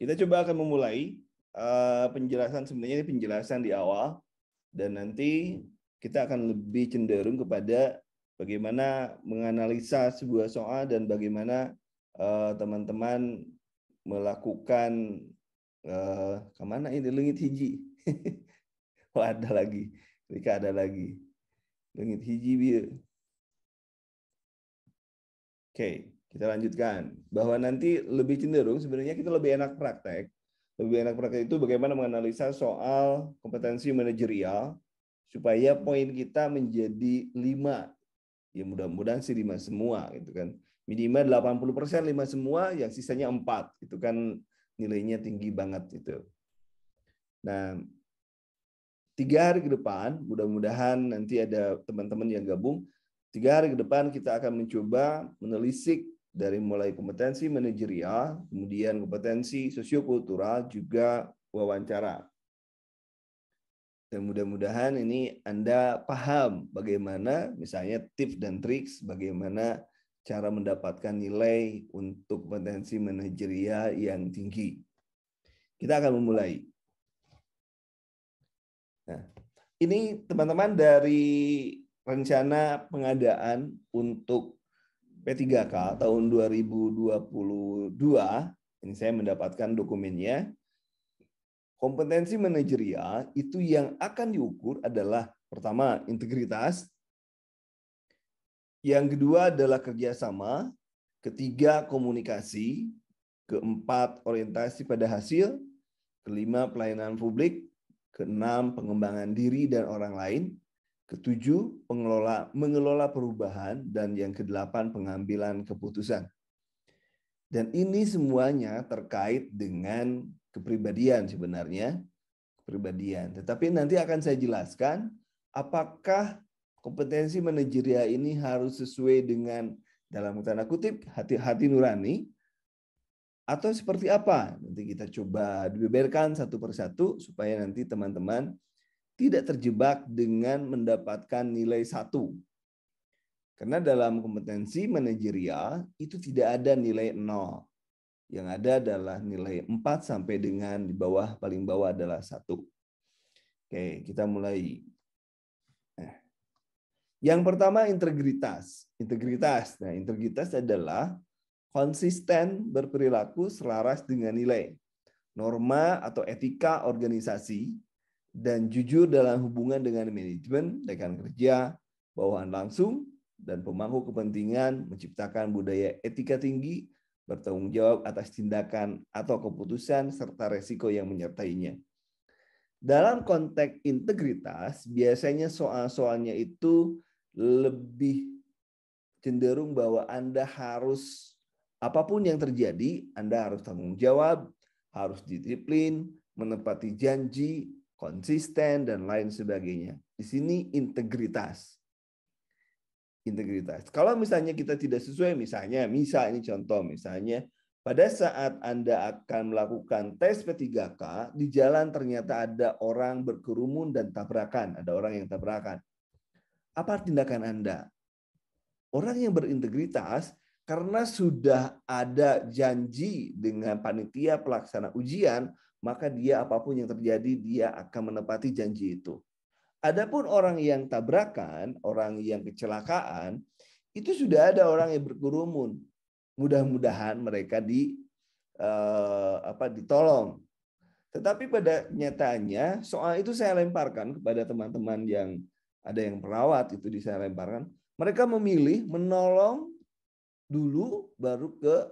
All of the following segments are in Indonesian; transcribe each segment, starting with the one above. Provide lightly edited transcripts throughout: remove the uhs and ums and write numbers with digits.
Kita coba akan memulai penjelasan, sebenarnya ini penjelasan di awal, dan nanti kita akan lebih cenderung kepada bagaimana menganalisa sebuah soal dan bagaimana teman-teman melakukan kemana ini lengit hiji. Oh, ada lagi. Ketika ada lagi. Lengit hiji biar. Oke, kita lanjutkan. Bahwa nanti lebih cenderung sebenarnya kita lebih enak praktek. Lebih enak praktek itu bagaimana menganalisa soal kompetensi manajerial supaya poin kita menjadi 5. Ya mudah-mudahan sih 5 semua gitu kan. Minimal 80% 5 semua, yang sisanya 4. Itu kan nilainya tinggi banget itu. Nah, 3 hari ke depan, mudah-mudahan nanti ada teman-teman yang gabung. 3 hari ke depan kita akan mencoba menelisik dari mulai kompetensi manajerial, kemudian kompetensi sosiokultural, juga wawancara. Dan mudah-mudahan ini Anda paham bagaimana misalnya tips dan triks bagaimana cara mendapatkan nilai untuk kompetensi manajerial yang tinggi. Kita akan memulai. Nah, ini teman-teman dari rencana pengadaan untuk P3K tahun 2022, ini saya mendapatkan dokumennya. Kompetensi manajerial itu yang akan diukur adalah pertama integritas, yang kedua adalah kerjasama, ketiga komunikasi, keempat orientasi pada hasil, kelima pelayanan publik, keenam pengembangan diri dan orang lain, ketujuh mengelola perubahan, dan yang kedelapan pengambilan keputusan. Dan ini semuanya terkait dengan kepribadian sebenarnya, kepribadian. Tetapi nanti akan saya jelaskan apakah kompetensi manajerial ini harus sesuai dengan dalam tanda kutip hati nurani atau seperti apa. Nanti kita coba dibeberkan satu persatu supaya nanti teman-teman tidak terjebak dengan mendapatkan nilai 1. Karena dalam kompetensi manajerial itu tidak ada nilai 0. Yang ada adalah nilai 4 sampai dengan di bawah, paling bawah adalah 1. Oke, kita mulai. Yang pertama integritas. Integritas. Nah, integritas adalah konsisten berperilaku selaras dengan nilai, norma atau etika organisasi, dan jujur dalam hubungan dengan manajemen, rekan kerja, bawahan langsung, dan pemangku kepentingan, menciptakan budaya etika tinggi, bertanggung jawab atas tindakan atau keputusan, serta resiko yang menyertainya. Dalam konteks integritas, biasanya soal-soalnya itu lebih cenderung bahwa Anda harus, apapun yang terjadi, Anda harus tanggung jawab, harus disiplin, menepati janji, konsisten, dan lain sebagainya. Di sini integritas. Integritas. Kalau misalnya kita tidak sesuai, misalnya ini contoh, misalnya pada saat Anda akan melakukan tes P3K, di jalan ternyata ada orang berkerumun dan tabrakan, ada orang yang tabrakan. Apa tindakan Anda? Orang yang berintegritas, karena sudah ada janji dengan panitia pelaksana ujian, maka dia apapun yang terjadi, dia akan menepati janji itu. Adapun orang yang tabrakan, orang yang kecelakaan, itu sudah ada orang yang berkerumun. Mudah-mudahan mereka ditolong. Tetapi pada nyatanya soal itu saya lemparkan kepada teman-teman yang ada yang perawat, itu saya lemparkan. Mereka memilih menolong dulu baru ke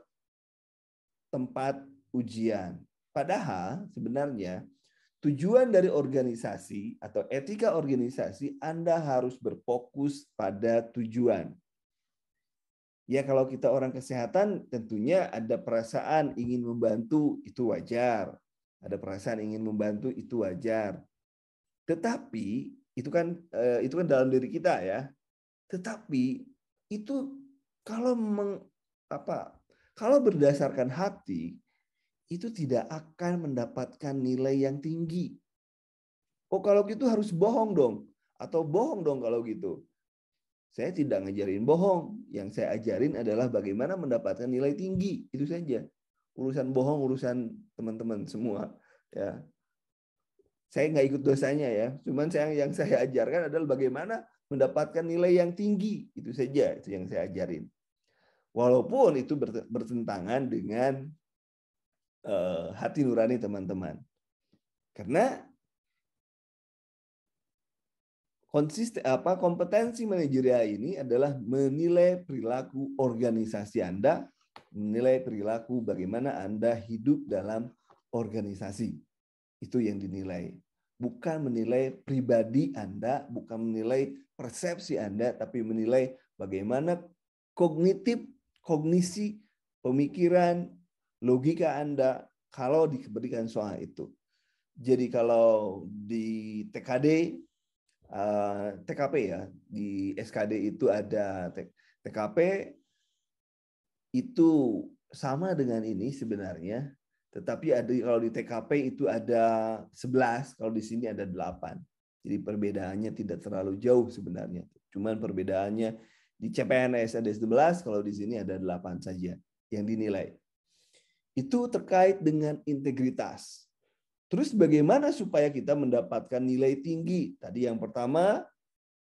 tempat ujian. Padahal sebenarnya tujuan dari organisasi atau etika organisasi, Anda harus berfokus pada tujuan. Ya, kalau kita orang kesehatan tentunya ada perasaan ingin membantu, itu wajar. Ada perasaan ingin membantu, itu wajar. Tetapi itu kan dalam diri kita ya. Tetapi itu kalau berdasarkan hati, itu tidak akan mendapatkan nilai yang tinggi. Oh, kalau gitu harus bohong dong. Atau bohong dong kalau gitu. Saya tidak ngajarin bohong. Yang saya ajarin adalah bagaimana mendapatkan nilai tinggi. Itu saja. Urusan bohong, urusan teman-teman semua. Ya, saya nggak ikut dosanya ya. Cuman yang saya ajarkan adalah bagaimana mendapatkan nilai yang tinggi. Itu saja itu yang saya ajarin. Walaupun itu bertentangan dengan hati nurani teman-teman. Karena kompetensi manajerial ini adalah menilai perilaku organisasi Anda, menilai perilaku bagaimana Anda hidup dalam organisasi. Itu yang dinilai. Bukan menilai pribadi Anda, bukan menilai persepsi Anda, tapi menilai bagaimana kognisi, pemikiran, logika Anda kalau diberikan soal itu. Jadi kalau di TKP ya, di SKD itu ada TKP itu sama dengan ini sebenarnya, tetapi kalau di TKP itu ada 11, kalau di sini ada 8. Jadi perbedaannya tidak terlalu jauh sebenarnya. Cuman perbedaannya di CPNS ada 11, kalau di sini ada 8 saja yang dinilai. Itu terkait dengan integritas. Terus bagaimana supaya kita mendapatkan nilai tinggi? Tadi yang pertama,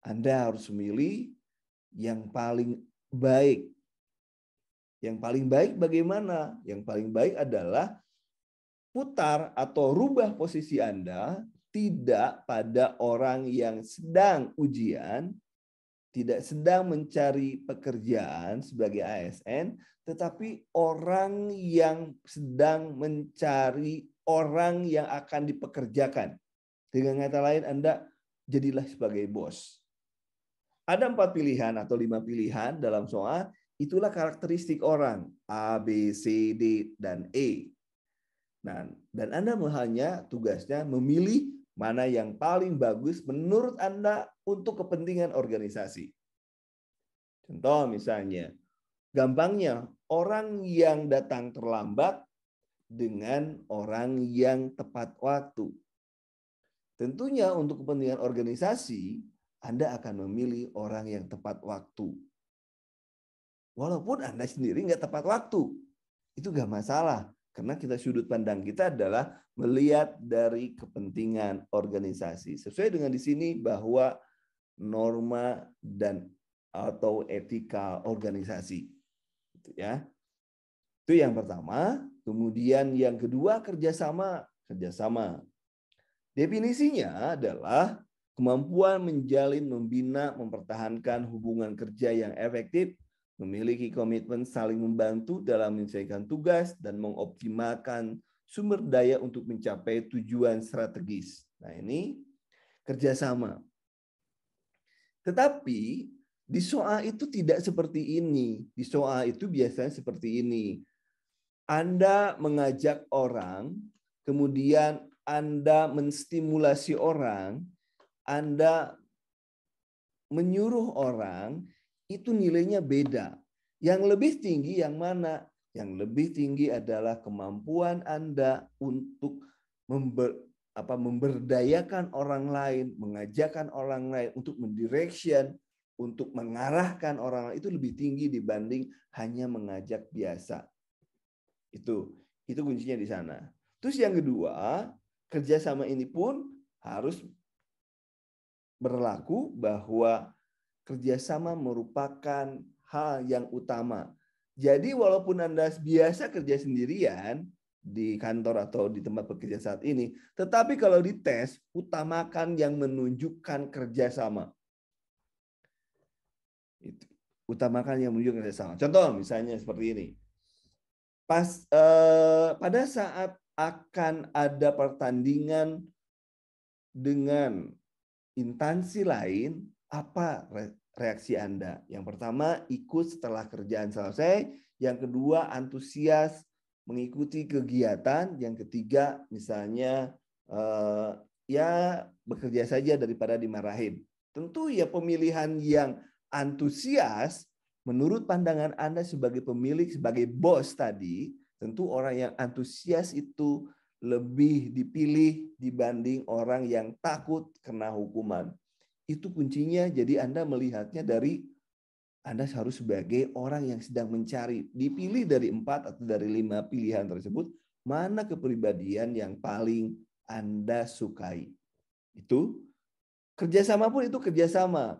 Anda harus memilih yang paling baik. Yang paling baik bagaimana? Yang paling baik adalah putar atau rubah posisi Anda tidak pada orang yang sedang ujian, tidak sedang mencari pekerjaan sebagai ASN, tetapi orang yang sedang mencari orang yang akan dipekerjakan. Dengan kata lain, Anda jadilah sebagai bos. Ada 4 pilihan atau 5 pilihan dalam soal, itulah karakteristik orang A, B, C, D, dan E. Nah, dan Anda hanya tugasnya memilih mana yang paling bagus menurut Anda untuk kepentingan organisasi. Contoh misalnya, gampangnya orang yang datang terlambat dengan orang yang tepat waktu. Tentunya untuk kepentingan organisasi, Anda akan memilih orang yang tepat waktu. Walaupun Anda sendiri nggak tepat waktu, itu nggak masalah. Karena sudut pandang kita adalah melihat dari kepentingan organisasi. Sesuai dengan di sini bahwa norma dan atau etika organisasi. Ya. Itu yang pertama. Kemudian yang kedua kerjasama. Definisinya adalah kemampuan menjalin, membina, mempertahankan hubungan kerja yang efektif, memiliki komitmen saling membantu dalam menyelesaikan tugas, dan mengoptimalkan sumber daya untuk mencapai tujuan strategis. Nah ini kerjasama. Tetapi di soal itu tidak seperti ini. Di soal itu biasanya seperti ini. Anda mengajak orang, kemudian Anda menstimulasi orang, Anda menyuruh orang, itu nilainya beda. Yang lebih tinggi yang mana? Yang lebih tinggi adalah kemampuan Anda untuk memberdayakan orang lain, mengajarkan orang lain, untuk mendirection, untuk mengarahkan orang lain, itu lebih tinggi dibanding hanya mengajak biasa. Itu kuncinya di sana. Terus yang kedua, kerjasama ini pun harus berlaku bahwa kerjasama merupakan hal yang utama. Jadi walaupun Anda biasa kerja sendirian di kantor atau di tempat bekerja saat ini, tetapi kalau dites, utamakan yang menunjukkan kerjasama. Utamakan yang menunjukkan kerjasama. Contoh misalnya seperti ini. Pada saat akan ada pertandingan dengan instansi lain, apa reaksi Anda? Yang pertama, ikut setelah kerjaan selesai. Yang kedua, antusias mengikuti kegiatan. Yang ketiga, misalnya ya bekerja saja daripada dimarahin. Tentu ya pemilihan yang antusias. Menurut pandangan Anda sebagai pemilik, sebagai bos tadi, tentu orang yang antusias itu lebih dipilih dibanding orang yang takut kena hukuman. Itu kuncinya, jadi Anda melihatnya dari Anda harus sebagai orang yang sedang mencari, dipilih dari 4 atau dari 5 pilihan tersebut, mana kepribadian yang paling Anda sukai. Itu kerjasama pun itu kerjasama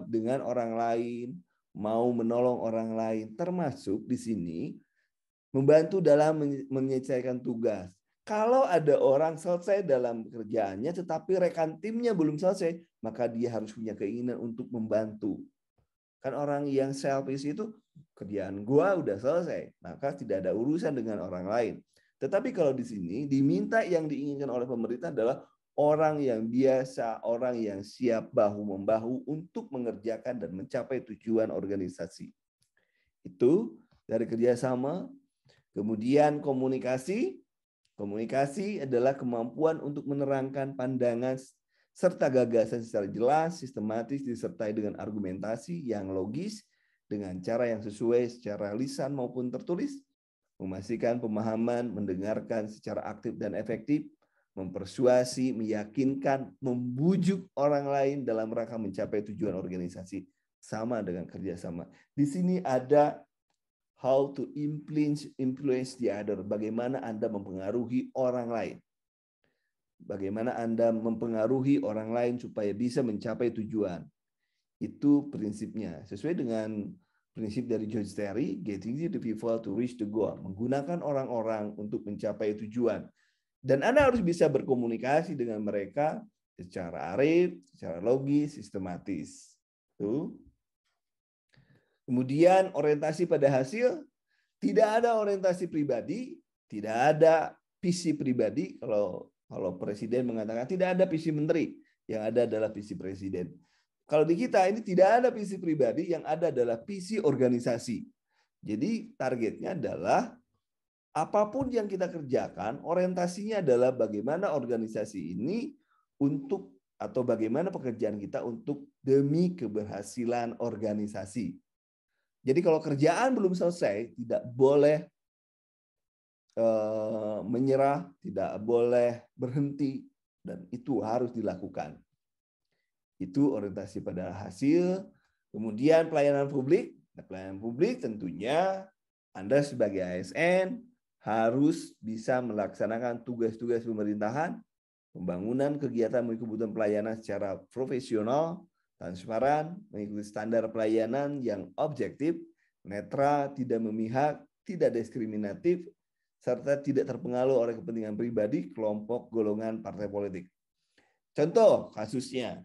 dengan orang lain, mau menolong orang lain, termasuk di sini membantu dalam menyelesaikan tugas. Kalau ada orang selesai dalam kerjaannya, tetapi rekan timnya belum selesai, maka dia harus punya keinginan untuk membantu. Kan orang yang selfish itu kerjaan gua udah selesai, maka tidak ada urusan dengan orang lain. Tetapi kalau di sini diminta yang diinginkan oleh pemerintah adalah orang yang biasa, orang yang siap bahu-membahu untuk mengerjakan dan mencapai tujuan organisasi. Itu dari kerjasama. Kemudian komunikasi. Komunikasi adalah kemampuan untuk menerangkan pandangan serta gagasan secara jelas, sistematis, disertai dengan argumentasi yang logis, dengan cara yang sesuai secara lisan maupun tertulis, memastikan pemahaman, mendengarkan secara aktif dan efektif, mempersuasi, meyakinkan, membujuk orang lain dalam rangka mencapai tujuan organisasi. Sama dengan kerjasama. Di sini ada how to influence the other. Bagaimana Anda mempengaruhi orang lain. Bagaimana Anda mempengaruhi orang lain supaya bisa mencapai tujuan. Itu prinsipnya. Sesuai dengan prinsip dari George Terry, getting the people to reach the goal. Menggunakan orang-orang untuk mencapai tujuan. Dan Anda harus bisa berkomunikasi dengan mereka secara arif, secara logis, sistematis. Tuh. Kemudian orientasi pada hasil, tidak ada orientasi pribadi, tidak ada visi pribadi. Kalau presiden mengatakan tidak ada visi menteri, yang ada adalah visi presiden. Kalau di kita ini tidak ada visi pribadi, yang ada adalah visi organisasi. Jadi targetnya adalah apapun yang kita kerjakan, orientasinya adalah bagaimana organisasi ini untuk atau bagaimana pekerjaan kita untuk demi keberhasilan organisasi. Jadi kalau kerjaan belum selesai, tidak boleh menyerah, tidak boleh berhenti, dan itu harus dilakukan. Itu orientasi pada hasil. Kemudian pelayanan publik. Nah, pelayanan publik tentunya Anda sebagai ASN harus bisa melaksanakan tugas-tugas pemerintahan, pembangunan kegiatan kebutuhan pelayanan secara profesional, transparan, mengikuti standar pelayanan yang objektif, netral, tidak memihak, tidak diskriminatif, serta tidak terpengaruh oleh kepentingan pribadi, kelompok, golongan, partai politik. Contoh kasusnya,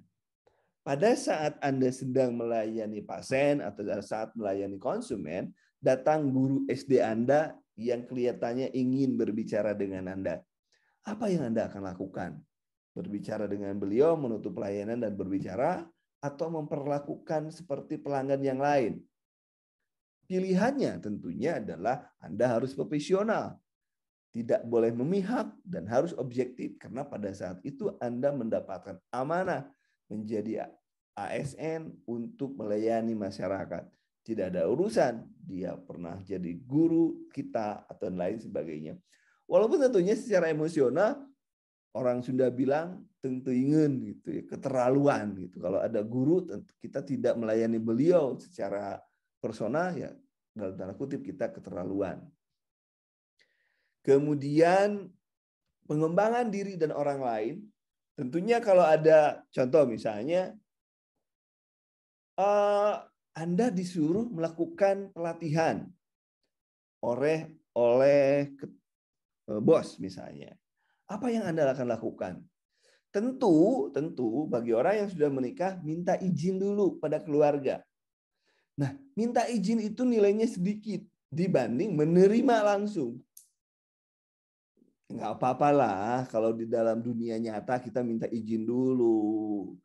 pada saat Anda sedang melayani pasien atau saat melayani konsumen, datang guru SD Anda yang kelihatannya ingin berbicara dengan Anda. Apa yang Anda akan lakukan? Berbicara dengan beliau, menutup pelayanan dan berbicara, atau memperlakukan seperti pelanggan yang lain? Pilihannya tentunya adalah Anda harus profesional, tidak boleh memihak, dan harus objektif. Karena pada saat itu Anda mendapatkan amanah menjadi ASN untuk melayani masyarakat. Tidak ada urusan dia pernah jadi guru kita atau lain sebagainya. Walaupun tentunya secara emosional, orang Sunda bilang tengteingen gitu ya, keterlaluan gitu. Kalau ada guru kita tidak melayani beliau secara personal, ya dalam tanda kutip kita keterlaluan. Kemudian pengembangan diri dan orang lain, tentunya kalau ada contoh misalnya Anda disuruh melakukan pelatihan oleh bos misalnya. Apa yang Anda akan lakukan? Tentu bagi orang yang sudah menikah, minta izin dulu pada keluarga. Nah, minta izin itu nilainya sedikit dibanding menerima langsung. Nggak apa-apalah kalau di dalam dunia nyata kita minta izin dulu.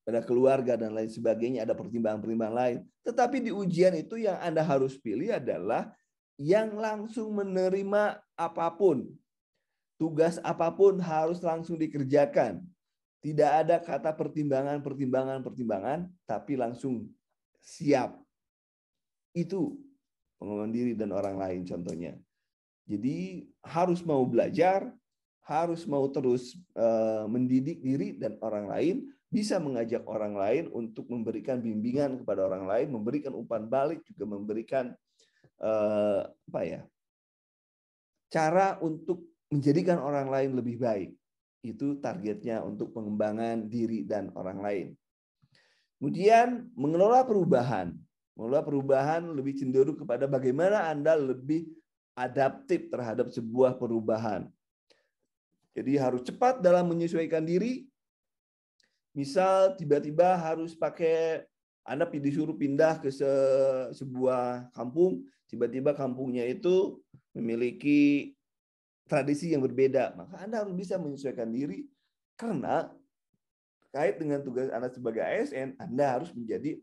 Pada keluarga dan lain sebagainya, ada pertimbangan-pertimbangan lain. Tetapi di ujian itu yang Anda harus pilih adalah yang langsung menerima apapun. Tugas apapun harus langsung dikerjakan. Tidak ada kata pertimbangan, tapi langsung siap. Itu pengembangan diri dan orang lain contohnya. Jadi harus mau belajar, harus mau terus mendidik diri dan orang lain, bisa mengajak orang lain untuk memberikan bimbingan kepada orang lain, memberikan umpan balik, juga memberikan cara untuk menjadikan orang lain lebih baik. Itu targetnya untuk pengembangan diri dan orang lain. Kemudian mengelola perubahan. Mengelola perubahan lebih cenderung kepada bagaimana Anda lebih adaptif terhadap sebuah perubahan. Jadi harus cepat dalam menyesuaikan diri. Misal tiba-tiba harus pakai, Anda disuruh pindah ke sebuah kampung, tiba-tiba kampungnya itu memiliki tradisi yang berbeda, maka Anda harus bisa menyesuaikan diri, karena terkait dengan tugas Anda sebagai ASN, Anda harus menjadi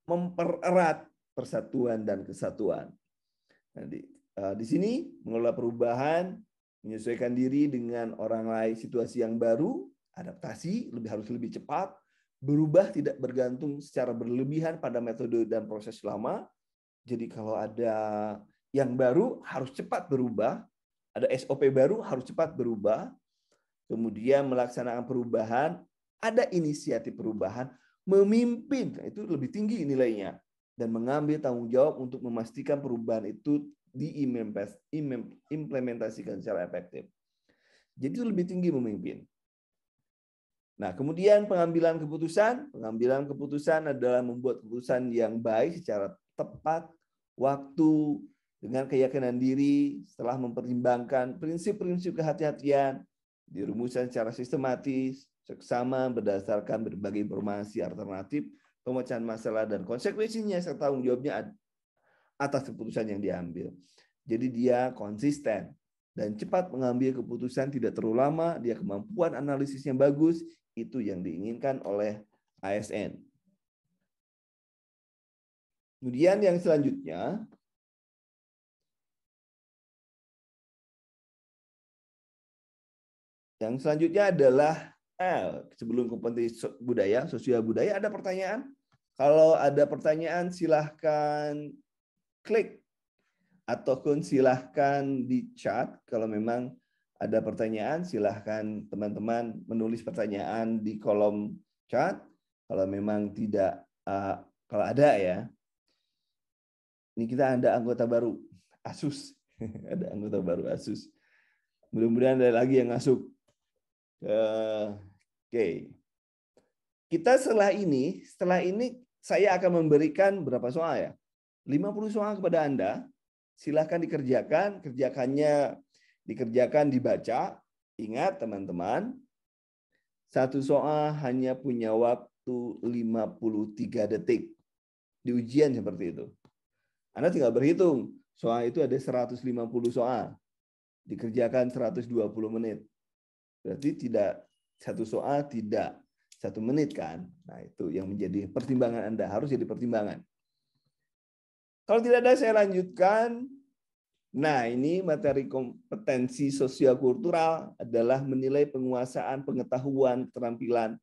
mempererat persatuan dan kesatuan. Nah, di sini mengelola perubahan, menyesuaikan diri dengan orang lain, situasi yang baru, adaptasi harus lebih cepat, berubah tidak bergantung secara berlebihan pada metode dan proses lama. Jadi kalau ada yang baru harus cepat berubah, ada SOP baru harus cepat berubah, kemudian melaksanakan perubahan, ada inisiatif perubahan, memimpin, itu lebih tinggi nilainya, dan mengambil tanggung jawab untuk memastikan perubahan itu diimplementasikan secara efektif. Jadi itu lebih tinggi memimpin. Nah, kemudian pengambilan keputusan adalah membuat keputusan yang baik secara tepat, waktu, dengan keyakinan diri, setelah mempertimbangkan prinsip-prinsip kehati-hatian, dirumuskan secara sistematis, seksama, berdasarkan berbagai informasi alternatif, pemecahan masalah, dan konsekuensinya serta tanggung jawabnya atas keputusan yang diambil. Jadi dia konsisten dan cepat mengambil keputusan, tidak terlalu lama, dia kemampuan analisisnya bagus, itu yang diinginkan oleh ASN. Kemudian yang selanjutnya, adalah sebelum kompetensi budaya, sosial budaya, ada pertanyaan? Kalau ada pertanyaan silahkan klik ataupun silahkan di chat. Kalau memang ada pertanyaan, silahkan teman-teman menulis pertanyaan di kolom chat. Kalau memang tidak, kalau ada ya. Ini kita ada anggota baru, Asus. Ada anggota baru Asus. Mudah-mudahan ada lagi yang masuk. Oke. Kita setelah ini saya akan memberikan berapa soal ya? 50 soal kepada Anda. Silahkan dikerjakan, dikerjakan dibaca. Ingat teman-teman, satu soal hanya punya waktu 53 detik. Di ujian seperti itu. Anda tinggal berhitung, soal itu ada 150 soal. Dikerjakan 120 menit. Berarti tidak satu soal tidak 1 menit kan? Nah, itu yang menjadi pertimbangan Anda, harus jadi pertimbangan. Kalau tidak ada, saya lanjutkan. Nah, ini materi kompetensi sosial kultural adalah menilai penguasaan pengetahuan, keterampilan,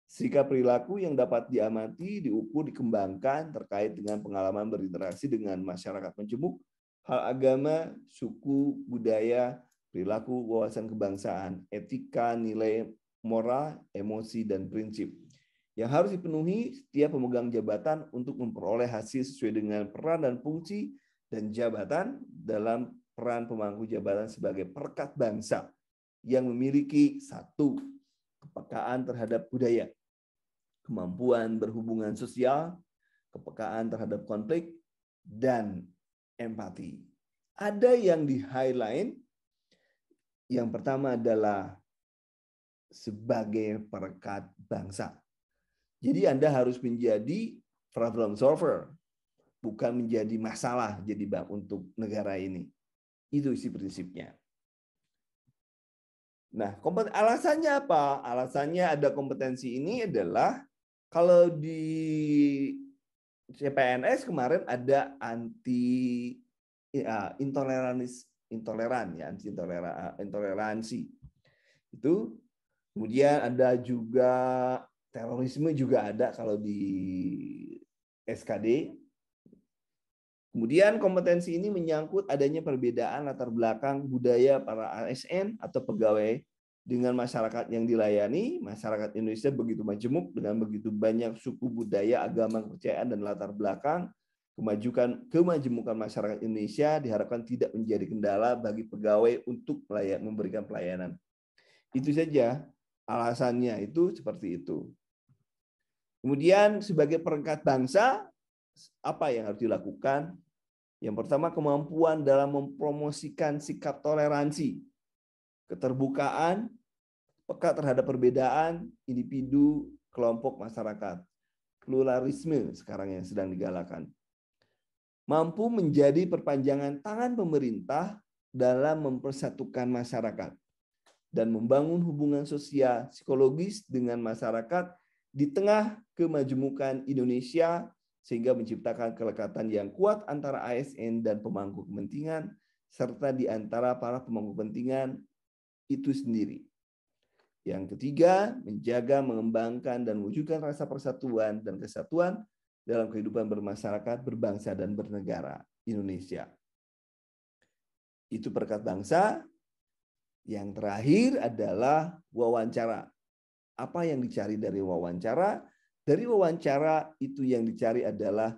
sikap perilaku yang dapat diamati, diukur, dikembangkan terkait dengan pengalaman berinteraksi dengan masyarakat majemuk, hal agama, suku, budaya, perilaku, wawasan kebangsaan, etika, nilai moral, emosi, dan prinsip yang harus dipenuhi setiap pemegang jabatan untuk memperoleh hasil sesuai dengan peran dan fungsi dan jabatan dalam peran pemangku jabatan sebagai perekat bangsa yang memiliki 1, kepekaan terhadap budaya, kemampuan berhubungan sosial, kepekaan terhadap konflik, dan empati. Ada yang di-highlight. Yang pertama adalah sebagai perekat bangsa. Jadi Anda harus menjadi problem solver, bukan menjadi masalah jadi untuk negara ini. Itu isi prinsipnya. Nah, alasannya apa? Alasannya ada kompetensi ini adalah kalau di CPNS kemarin ada intoleransi. Itu kemudian ada juga terorisme juga ada kalau di SKD. Kemudian kompetensi ini menyangkut adanya perbedaan latar belakang budaya para ASN atau pegawai dengan masyarakat yang dilayani, masyarakat Indonesia begitu majemuk dengan begitu banyak suku budaya, agama, kepercayaan, dan latar belakang. Kemajemukan masyarakat Indonesia diharapkan tidak menjadi kendala bagi pegawai untuk memberikan pelayanan. Itu saja alasannya, itu seperti itu. Kemudian sebagai perangkat bangsa, apa yang harus dilakukan? Yang pertama, kemampuan dalam mempromosikan sikap toleransi, keterbukaan, peka terhadap perbedaan individu, kelompok masyarakat. Pluralisme sekarang yang sedang digalakan. Mampu menjadi perpanjangan tangan pemerintah dalam mempersatukan masyarakat dan membangun hubungan sosial psikologis dengan masyarakat di tengah kemajemukan Indonesia sehingga menciptakan kelekatan yang kuat antara ASN dan pemangku kepentingan serta di antara para pemangku kepentingan itu sendiri. Yang ketiga, menjaga, mengembangkan, dan mewujudkan rasa persatuan dan kesatuan dalam kehidupan bermasyarakat, berbangsa, dan bernegara Indonesia. Itu perangkat bangsa. Yang terakhir adalah wawancara. Apa yang dicari dari wawancara? Dari wawancara itu yang dicari adalah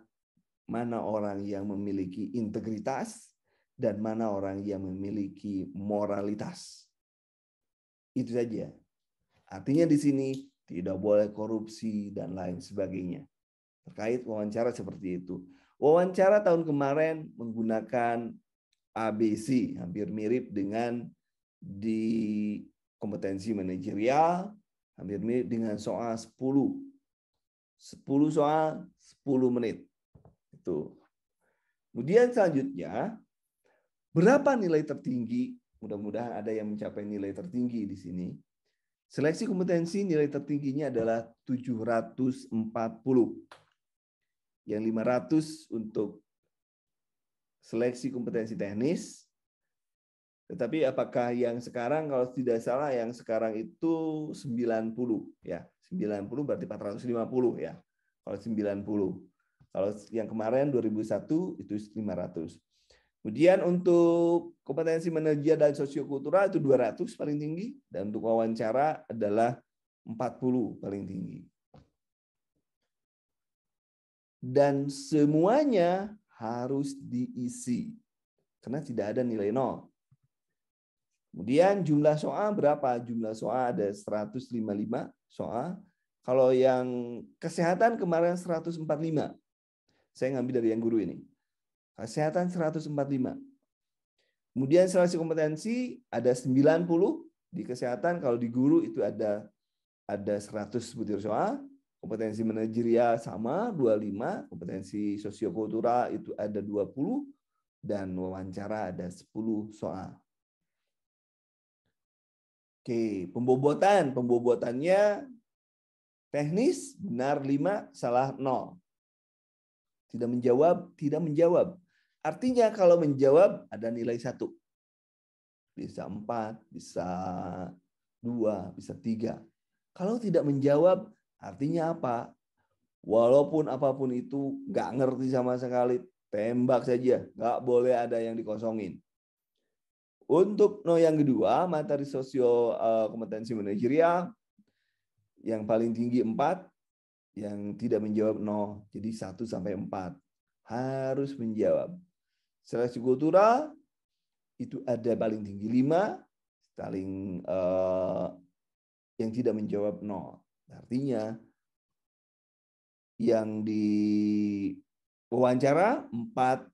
mana orang yang memiliki integritas dan mana orang yang memiliki moralitas. Itu saja. Artinya di sini tidak boleh korupsi dan lain sebagainya. Terkait wawancara seperti itu. Wawancara tahun kemarin menggunakan ABC, hampir mirip dengan di kompetensi manajerial, hampir mirip dengan soal 10 soal 10 menit. Itu. Kemudian selanjutnya, berapa nilai tertinggi? Mudah-mudahan ada yang mencapai nilai tertinggi di sini. Seleksi kompetensi nilai tertingginya adalah 740. Yang 500 untuk seleksi kompetensi teknis. Tetapi apakah yang sekarang, kalau tidak salah yang sekarang itu 90 ya. 90 berarti 450 ya. Kalau 90. Kalau yang kemarin 2001 itu 500. Kemudian untuk kompetensi manajer dan sosiokultural itu 200 paling tinggi, dan untuk wawancara adalah 40 paling tinggi. Dan semuanya harus diisi karena tidak ada nilai nol. Kemudian jumlah soal berapa? Jumlah soal ada 155 soal. Kalau yang kesehatan kemarin 145. Saya ngambil dari yang guru ini. Kesehatan 145. Kemudian seleksi kompetensi ada 90 di kesehatan, kalau di guru itu ada 100 butir soal. Kompetensi manajerial sama 25, kompetensi sosiokultural itu ada 20 dan wawancara ada 10 soal. Oke, pembobotannya teknis benar 5, salah 0. Tidak menjawab. Artinya kalau menjawab ada nilai 1. Bisa 4, bisa 2, bisa 3. Kalau tidak menjawab artinya apa? Walaupun apapun itu nggak ngerti sama sekali, tembak saja, nggak boleh ada yang dikosongin. Untuk yang kedua, materi sosio kompetensi manajerial, yang paling tinggi 4, yang tidak menjawab 0. Jadi 1 sampai 4 harus menjawab. Seleksi kultural itu ada paling tinggi 5, yang tidak menjawab 0. Artinya yang di wawancara 4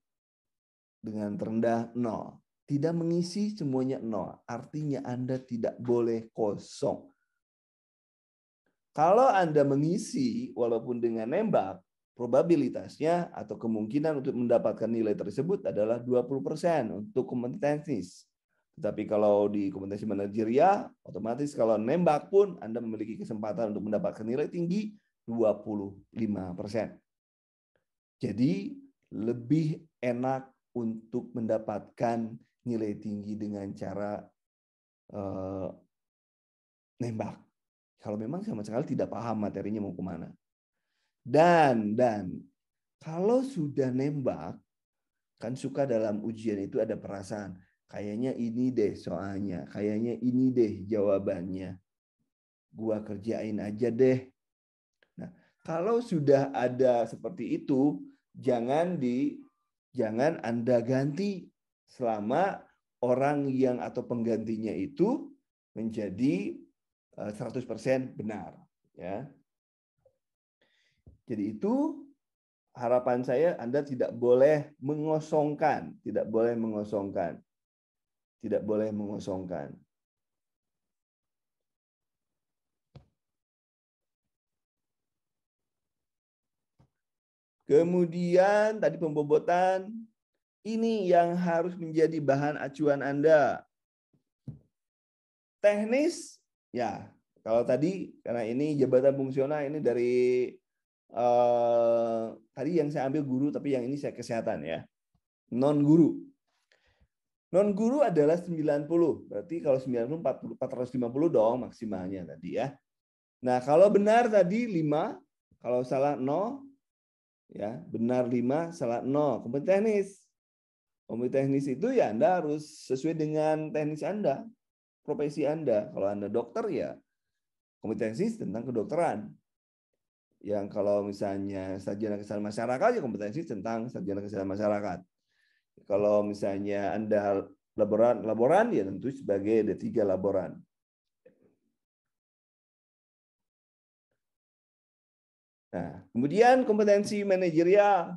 dengan terendah 0. Tidak mengisi semuanya 0. Artinya Anda tidak boleh kosong. Kalau Anda mengisi walaupun dengan nembak, probabilitasnya atau kemungkinan untuk mendapatkan nilai tersebut adalah 20% untuk kompetensi. Tetapi kalau di kompetensi manajerial, otomatis kalau nembak pun Anda memiliki kesempatan untuk mendapatkan nilai tinggi 25%. Jadi lebih enak untuk mendapatkan nilai tinggi dengan cara nembak. Kalau memang sama sekali tidak paham materinya mau kemana. Dan kalau sudah nembak, kan suka dalam ujian itu ada perasaan. kayaknya ini deh soalnya, kayaknya ini deh jawabannya. Gua kerjain aja deh. Nah, kalau sudah ada seperti itu, jangan Anda ganti selama orang yang atau penggantinya itu menjadi 100% benar, ya. Jadi itu harapan saya, Anda tidak boleh mengosongkan, tidak boleh mengosongkan. Tidak boleh mengosongkan. Kemudian tadi pembobotan, ini yang harus menjadi bahan acuan Anda. Teknis, ya kalau tadi karena ini jabatan fungsional ini dari tadi yang saya ambil guru, tapi yang ini saya kesehatan ya. Non guru. Non guru adalah 90. Berarti kalau 90 40 450 dong maksimalnya tadi ya. Nah, kalau benar tadi 5, kalau salah 0 ya, benar 5, salah 0. Kompetensi teknis. Kompetensi teknis itu ya Anda harus sesuai dengan teknis Anda, profesi Anda. Kalau Anda dokter ya kompetensi tentang kedokteran. Yang kalau misalnya sarjana kesehatan masyarakat ya kompetensi tentang sarjana kesehatan masyarakat. Kalau misalnya Anda laboran ya tentu sebagai D3 laboran. Nah, kemudian kompetensi manajerial.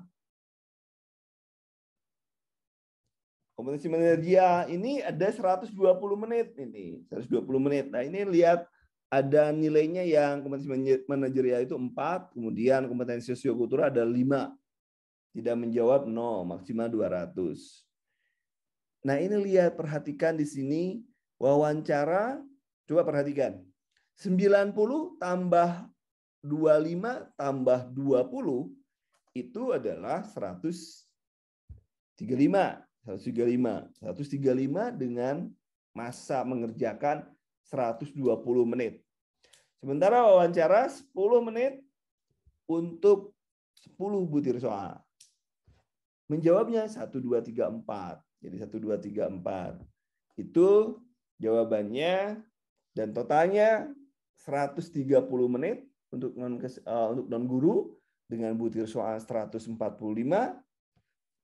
Kompetensi manajerial ini ada 120 menit ini, 120 menit. Nah, ini lihat ada nilainya yang kompetensi manajerial itu 4, kemudian kompetensi sosiokultural ada 5. Tidak menjawab 0, maksimal 200. Nah, ini lihat, perhatikan di sini wawancara, coba perhatikan. 90 tambah 25 tambah 20 itu adalah 135. 135 dengan masa mengerjakan 120 menit. Sementara wawancara 10 menit untuk 10 butir soal. Menjawabnya 1, 2, 3, 4. Jadi 1, 2, 3, 4. Itu jawabannya dan totalnya 130 menit untuk non guru dengan butir soal 145,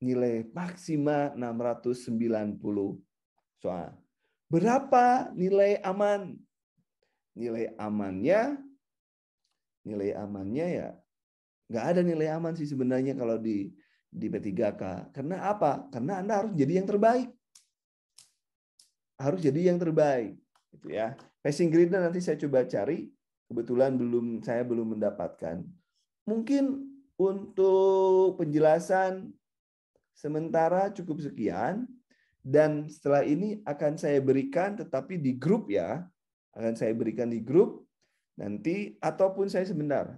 nilai maksimal 690 soal. Berapa nilai aman? Nilai amannya ya nggak ada nilai aman sih sebenarnya kalau di P3K. Karena apa? Karena Anda harus jadi yang terbaik. Harus jadi yang terbaik, gitu ya. Passing grade nanti saya coba cari. Kebetulan saya belum mendapatkan. Mungkin untuk penjelasan sementara cukup sekian, dan setelah ini akan saya berikan, tetapi di grup ya, akan saya berikan di grup nanti, ataupun saya sebentar,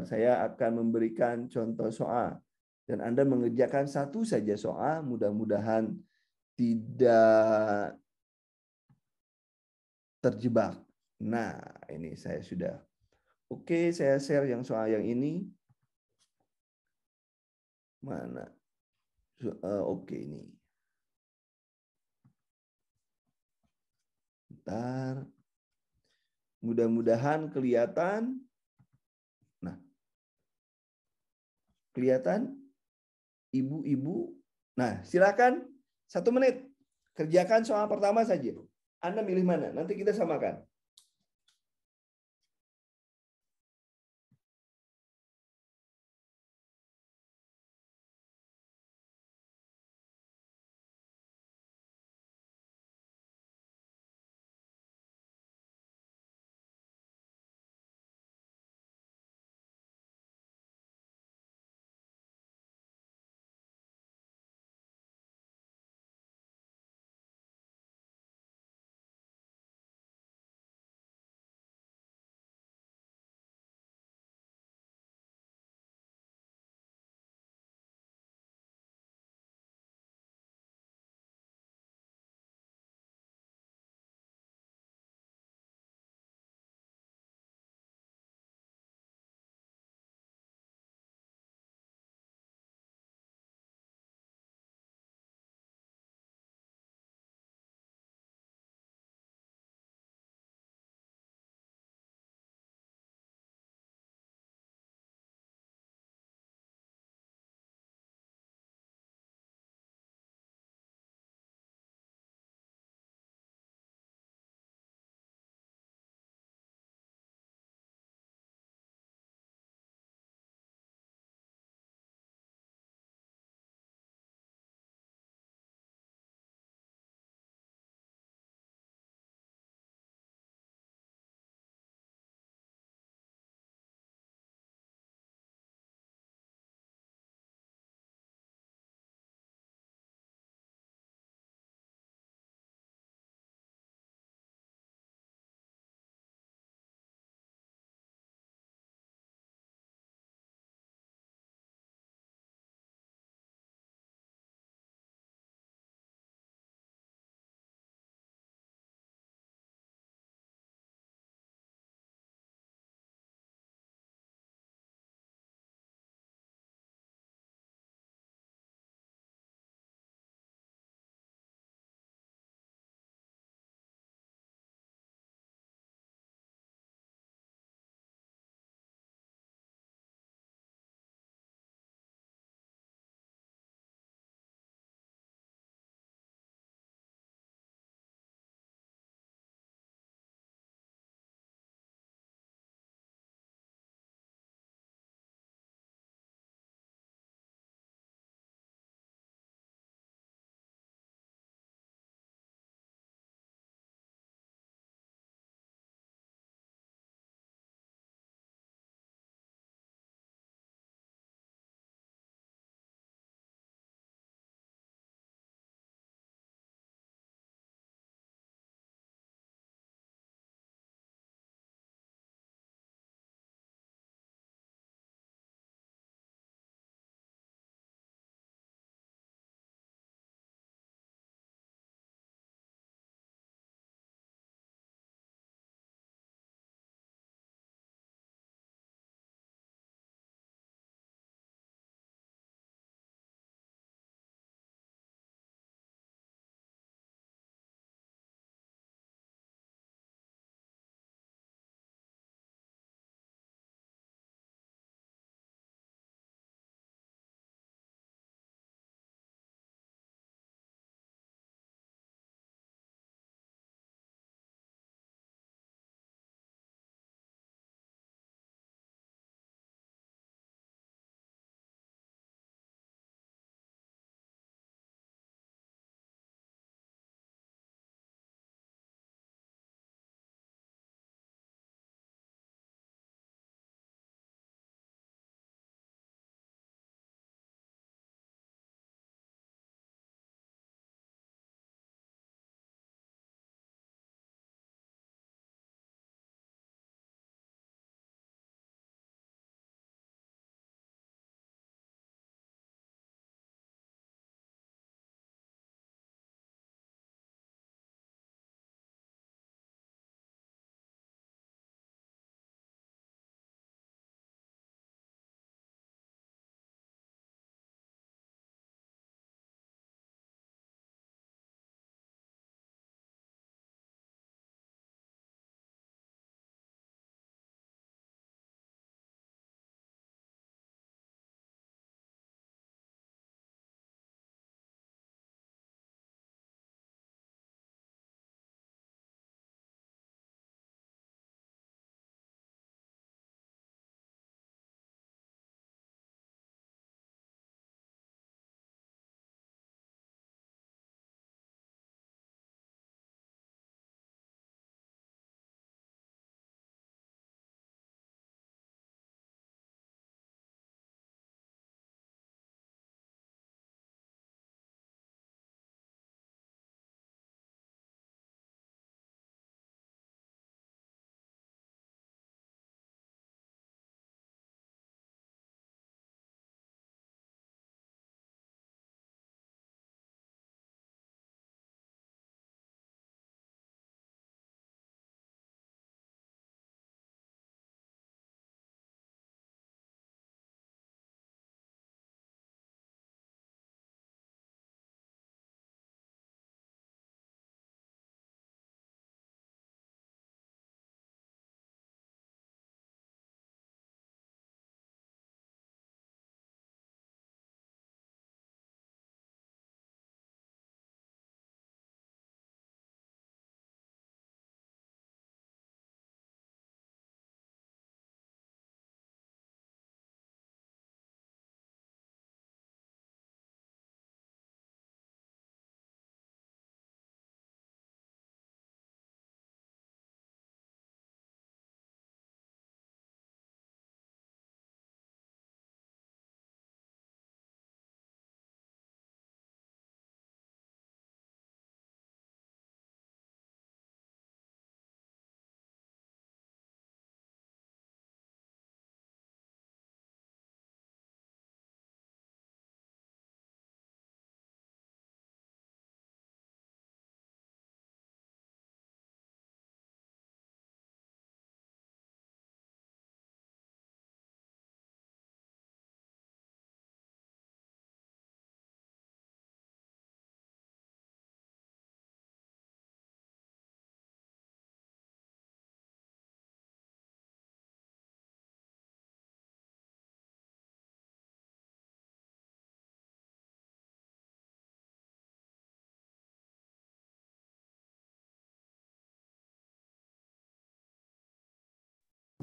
saya akan memberikan contoh soal, dan Anda mengerjakan satu saja soal, mudah-mudahan tidak terjebak. Nah, ini saya sudah. Oke, saya share yang soal yang ini. Mana? Oke, ini. Bentar. Mudah-mudahan kelihatan. Nah, kelihatan ibu-ibu. Nah, silakan 1 menit. Kerjakan soal pertama saja. Anda milih mana? Nanti kita samakan.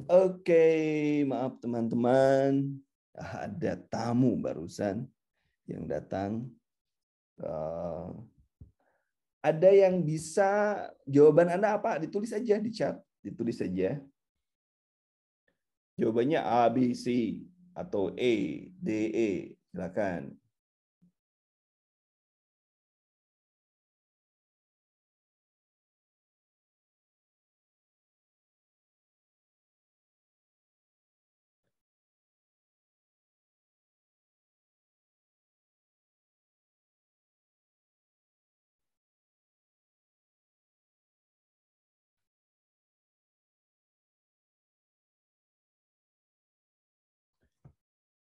Oke, maaf teman-teman. Ada tamu barusan yang datang. Ada yang bisa jawaban Anda apa? Ditulis aja di chat. Ditulis saja. Jawabannya A, B, C, atau E, D, E. Silakan.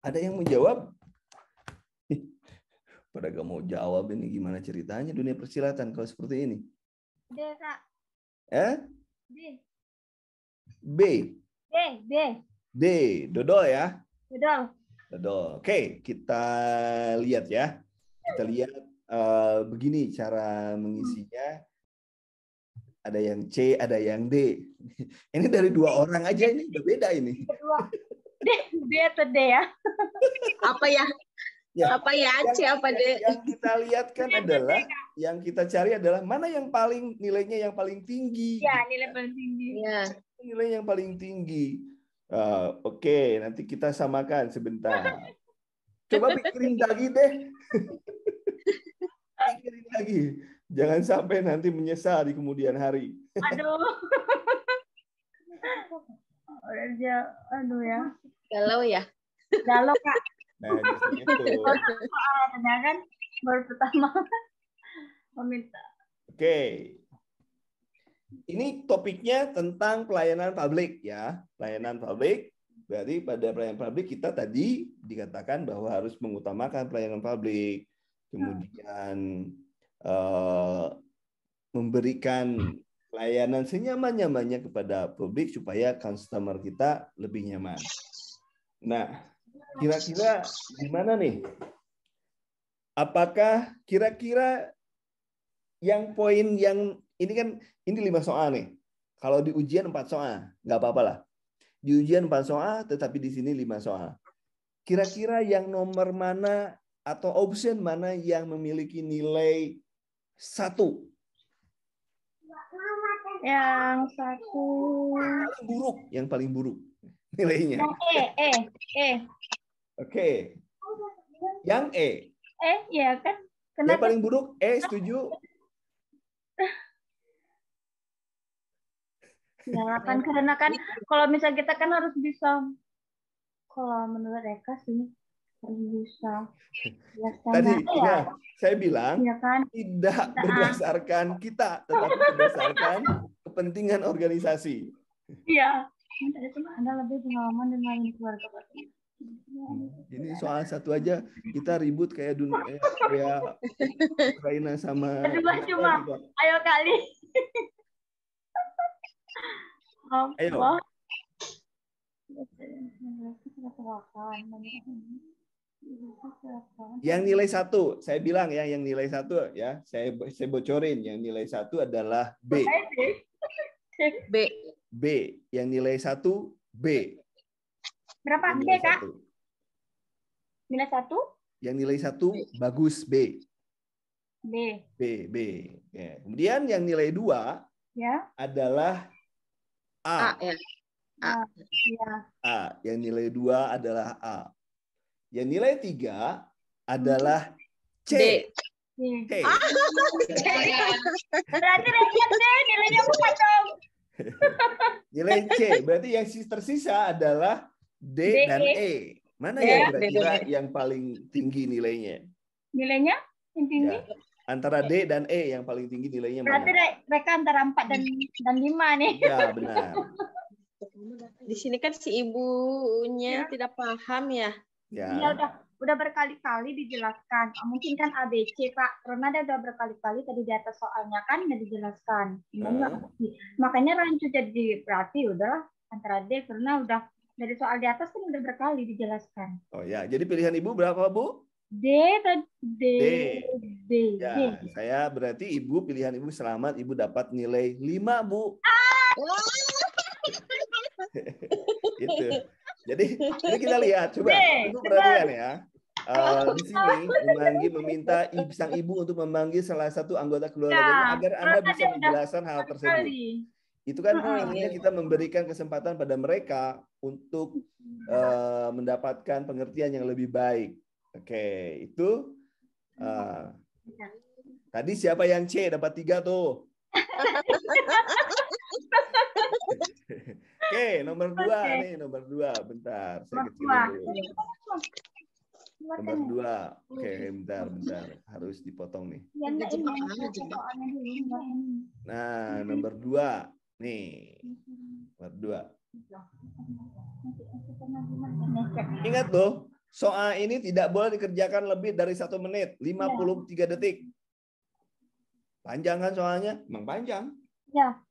Ada yang menjawab? Pada gak mau jawab ini gimana ceritanya dunia persilatan kalau seperti ini? D, Kak. D. B. D. D. Dodol ya? Dodol. Dodol. Oke, kita lihat ya. Kita lihat begini cara mengisinya. Ada yang C, ada yang D. Ini dari 2 orang aja ini udah beda ini. D atau D ya? Apa ya? Ya, apa ya? C apa D? Yang kita lihat kan adalah, yang kita cari adalah mana yang paling nilainya yang paling tinggi. Ya, nilai paling tinggi. Ya. Nilai yang paling tinggi. Oke, nanti kita samakan sebentar. Coba pikirin lagi deh. Pikirin lagi. Jangan sampai nanti menyesal di kemudian hari. Aduh. Aduh ya. Galau ya? Galau, Kak. Nah, gitu. Soalnya kan baru pertama meminta. Oke. Ini topiknya tentang pelayanan publik ya. Pelayanan publik. Berarti pada pelayanan publik kita tadi dikatakan bahwa harus mengutamakan pelayanan publik. Kemudian memberikan pelayanan senyaman-nyamannya kepada publik supaya customer kita lebih nyaman. Nah, kira-kira gimana nih? Apakah kira-kira yang poin yang ini kan ini 5 soal nih. Kalau di ujian 4 soal, nggak apa-apa lah. Di ujian 4 soal, tetapi di sini 5 soal. Kira-kira yang nomor mana atau option mana yang memiliki nilai 1? Yang 1. Paling buruk, yang paling buruk nilainya. Yang E. Oke. Yang E. Ya kan? Kenapa? Yang paling buruk E, setuju? Ya kan, karena kan kalau misalnya kita kan harus bisa, kalau menurut Eka sih harus bisa. Tadi ya, saya bilang ya kan? tidak berdasarkan kita, tetapi berdasarkan kepentingan organisasi. Iya. Anda lebih pengalaman dengan keluarga. Ini soal 1 aja kita ribut kayak dunia kayak Ukraina sama. Cuma ayo kali. Ayo. Yang nilai 1, saya bilang ya, yang nilai 1 ya, saya bocorin, yang nilai 1 adalah B. B, yang nilai 1 B. Berapa B, Kak? Nilai 1? Yang nilai 1 bagus B. B. Ya. Kemudian yang nilai 2 ya adalah A. A. Yang nilai 2 adalah A. Yang nilai 3 adalah C. Berarti C nilainya bukan dong. Nilai C. Berarti yang tersisa adalah D dan E. Mana yang kira-kira yang paling tinggi nilainya? Nilainya yang tinggi? Ya. Antara D dan E yang paling tinggi nilainya berarti mana? Berarti mereka antara 4 dan 5 nih. Ya, benar. Di sini kan si ibunya tidak paham ya. Ya. Udah berkali-kali dijelaskan. Mungkin kan ABC, Kak. Karena dia udah berkali-kali tadi di atas soalnya kan udah dijelaskan. Makanya rancu jadi berarti udahlah antara D karena udah dari soal di atas kan udah berkali dijelaskan. Oh ya, jadi pilihan Ibu berapa, Bu? D. Ya, saya berarti Ibu pilihan Ibu selamat, Ibu dapat nilai 5, Bu. Itu. Jadi kita lihat, coba Ibu perhatikan ya. Di sini Manggi meminta sang ibu untuk memanggil salah satu anggota keluarganya agar Anda bisa menjelaskan hal tersebut. Itu kan artinya kita memberikan kesempatan pada mereka untuk mendapatkan pengertian yang lebih baik. Oke, itu tadi siapa yang C dapat 3 tuh? Oke, nomor 2 nih, nomor 2. Bentar, saya kecilin dulu. Nomor 2. Oke, bentar. Harus dipotong nih. Nah, nomor 2. Nih. Nomor 2. Ingat loh, soal ini tidak boleh dikerjakan lebih dari 1 menit, 53 detik. Panjang kan soalnya? Emang panjang. Ya.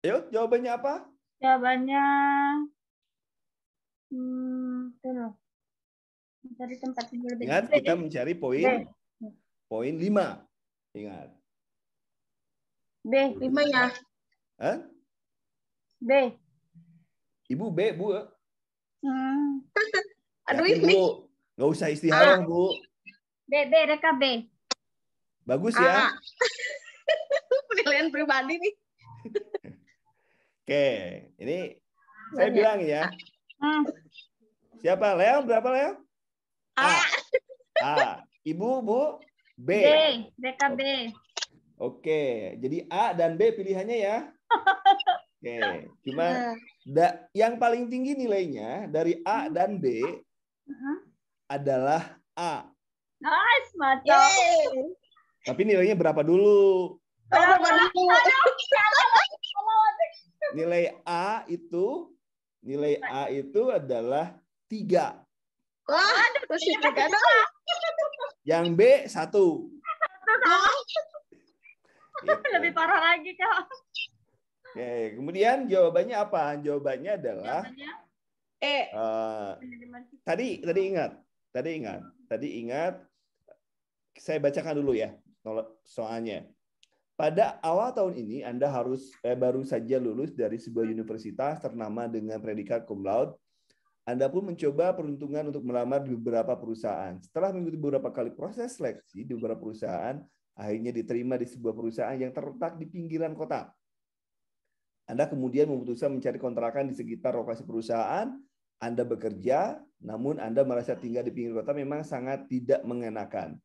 Yuk, jawabannya apa? Jawabannya mencari tempat tidur lebih. Ingat, kita mencari poin 5. Ingat. B, 5 ya. Hah? B. Ibu B, Bu. Aduh, Yakin, ini. Bu. Nggak usah istiharah, Bu. B, Reka B. Bagus ya. Penilaian pribadi nih. Oke, ini saya bilang ya. Siapa? Leo, berapa Leo? A. Ibu, Bu? B. Reka B. Oke, jadi A dan B pilihannya ya. Oke, cuma yang paling tinggi nilainya dari A dan B adalah A. Nice, mantap. Tapi nilainya berapa dulu? Nilai A itu adalah 3. Wah, Yang B 1. Gitu. Lebih parah lagi, Kak. Oke, kemudian jawabannya apa? Jawabannya adalah Tadi ingat. Saya bacakan dulu ya soalnya. Pada awal tahun ini Anda baru saja lulus dari sebuah universitas ternama dengan predikat cum laude. Anda pun mencoba peruntungan untuk melamar di beberapa perusahaan. Setelah mengikuti beberapa kali proses seleksi di beberapa perusahaan, akhirnya diterima di sebuah perusahaan yang terletak di pinggiran kota. Anda kemudian memutuskan mencari kontrakan di sekitar lokasi perusahaan. Anda bekerja, namun Anda merasa tinggal di pinggir kota memang sangat tidak mengenakan.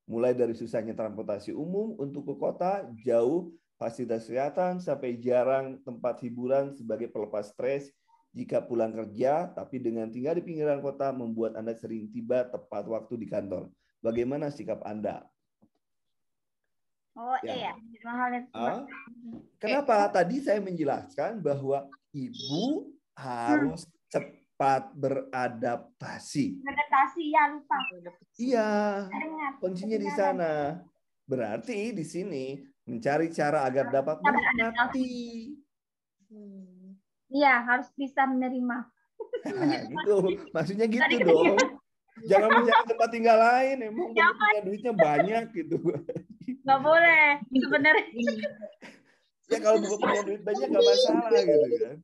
Mulai dari susahnya transportasi umum untuk ke kota, jauh fasilitas kesehatan, sampai jarang tempat hiburan sebagai pelepas stres jika pulang kerja, tapi dengan tinggal di pinggiran kota membuat Anda sering tiba tepat waktu di kantor. Bagaimana sikap Anda? Oh iya. Kenapa? Tadi saya menjelaskan bahwa ibu harus cepat beradaptasi. Beradaptasi, ya lupa. Iya, kuncinya di sana. Berarti di sini mencari cara agar dapat menikmati. Iya, harus bisa menerima. Nah, gitu, maksudnya gitu dong. Jangan mencari tempat tinggal lain, emang punya duitnya banyak gitu. Nggak boleh, sebenarnya. Ya kalau punya duit banyak nggak masalah gitu kan.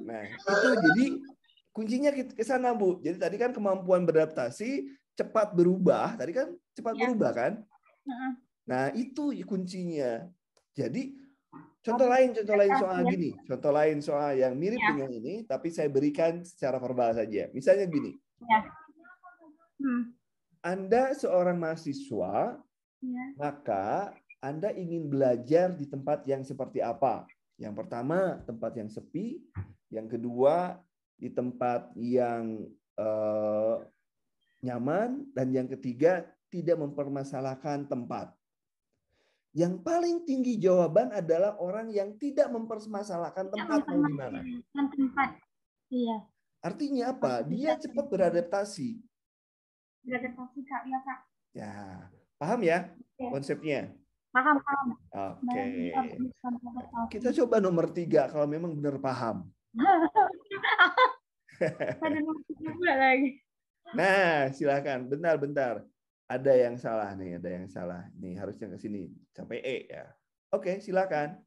Nah, itu jadi kuncinya ke sana, Bu. Jadi tadi kan kemampuan beradaptasi, cepat berubah. Tadi kan cepat Ya. berubah kan? Nah, itu kuncinya. Jadi contoh lain soal gini. Contoh lain soal yang mirip Ya. dengan ini, tapi saya berikan secara verbal saja. Misalnya gini. Ya. Anda seorang mahasiswa, Ya. maka Anda ingin belajar di tempat yang seperti apa? Yang pertama, tempat yang sepi. Yang kedua, di tempat yang nyaman. Dan yang ketiga, tidak mempermasalahkan tempat. Yang paling tinggi jawaban adalah orang yang tidak mempermasalahkan tempat mau di mana. Tempat. Iya. Artinya apa? Dia cepat beradaptasi. Beradaptasi, Kak. Ya, Kak. Ya, paham ya konsepnya? Paham. Oke. Kita coba nomor 3 kalau memang benar paham. Ada nomor 3 pula lagi. Nah, silakan. Bentar. Ada yang salah nih, ada yang salah. Nih, harusnya ke sini sampai E ya. Oke, silakan.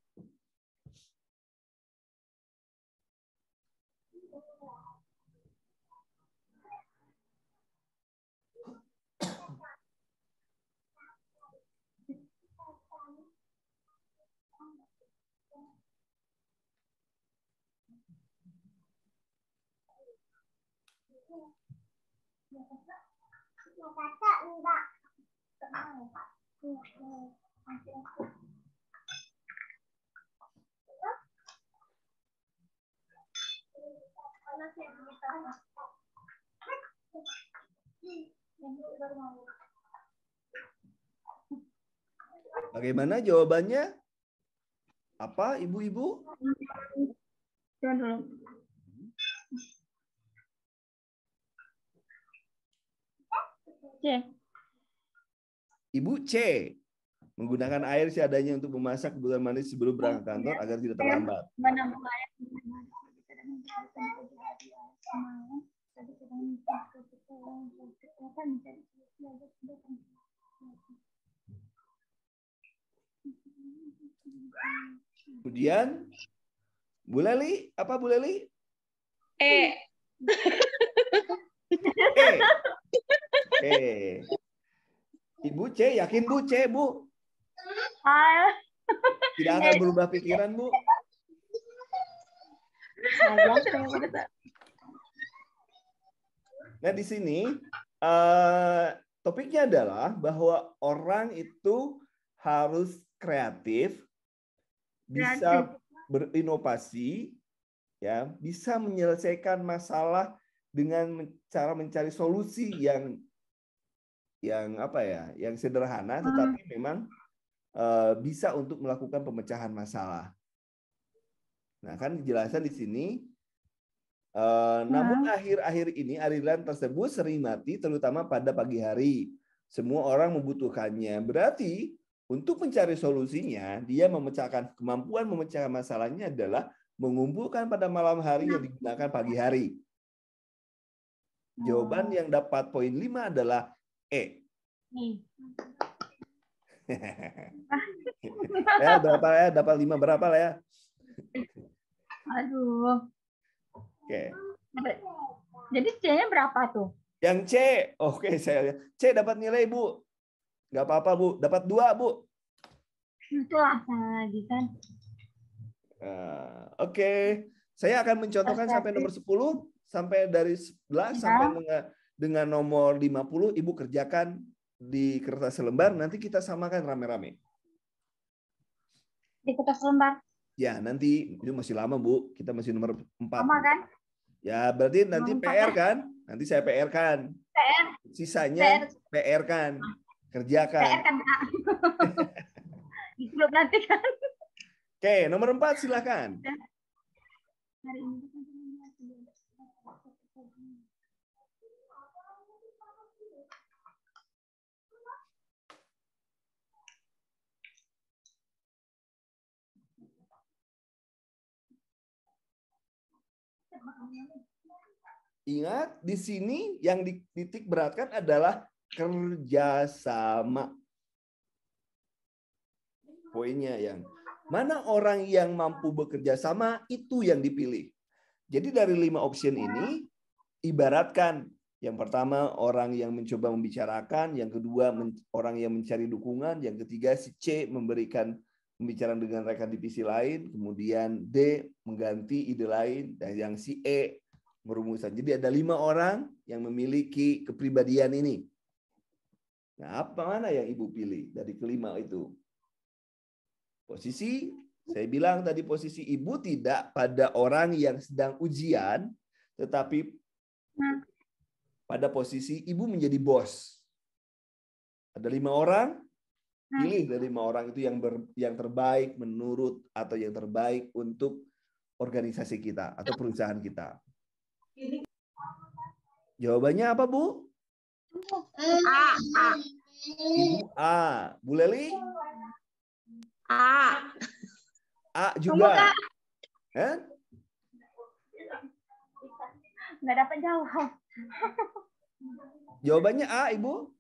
Bagaimana jawabannya? Apa, ibu-ibu? C. Ibu C. Menggunakan air seadanya untuk memasak kebutuhan mandi sebelum berangkat kantor agar tidak terlambat. Menambah air. Kemudian, Bu Leli, apa Bu Leli? E. Ibu C, yakin Bu C, Bu? Tidak akan berubah pikiran, Bu? Nah, di sini topiknya adalah bahwa orang itu harus kreatif, bisa berinovasi, ya, bisa menyelesaikan masalah dengan cara mencari solusi yang apa ya, yang sederhana, tetapi memang bisa untuk melakukan pemecahan masalah. Nah, kan dijelasan di sini. Namun akhir-akhir ini aliran tersebut sering mati, terutama pada pagi hari. Semua orang membutuhkannya. Berarti untuk mencari solusinya, dia kemampuan memecahkan masalahnya adalah mengumpulkan pada malam hari yang digunakan pagi hari. Jawaban yang dapat poin 5 adalah E. Ya, berapa ya? Dapat 5 berapa lah ya? Aduh. Oke. Jadi C-nya berapa tuh? Yang C, oke, saya lihat. C dapat nilai, Bu. Nggak apa-apa, Bu. Dapat 2, Bu. Itulah lagi kan. Oke. Saya akan mencontohkan sampai nomor 10, sampai dari 11 sampai dengan nomor 50, Ibu kerjakan di kertas selembar, nanti kita samakan rame-rame. Di kertas selembar? Ya, nanti itu masih lama, Bu. Kita masih nomor 4. Sama kan? Ya, berarti nanti PR kan? Nanti saya PR kan. PR. Sisanya PR kan. Kerjakan. PR kan, Kak. Di grup nanti kan. Oke, nomor 4 silakan. Hari ini. Ingat, di sini yang dititik beratkan adalah kerjasama. Poinnya yang mana orang yang mampu bekerja sama itu yang dipilih. Jadi dari 5 option ini, ibaratkan Yang pertama orang yang mencoba membicarakan, yang kedua orang yang mencari dukungan, yang ketiga si C memberikan pembicaraan dengan rekan divisi lain, kemudian D mengganti ide lain, dan yang si E merumuskan. Jadi ada 5 orang yang memiliki kepribadian ini. Nah, apa mana yang Ibu pilih dari kelima itu? Posisi, saya bilang tadi posisi Ibu tidak pada orang yang sedang ujian, tetapi pada posisi Ibu menjadi bos. Ada 5 orang, pilih dari 5 orang itu yang terbaik menurut atau yang terbaik untuk organisasi kita atau perusahaan kita. Jawabannya apa, Bu? A. Ibu A. Bu Leli? A. A juga. Nggak dapat jawab. Jawabannya A, Ibu?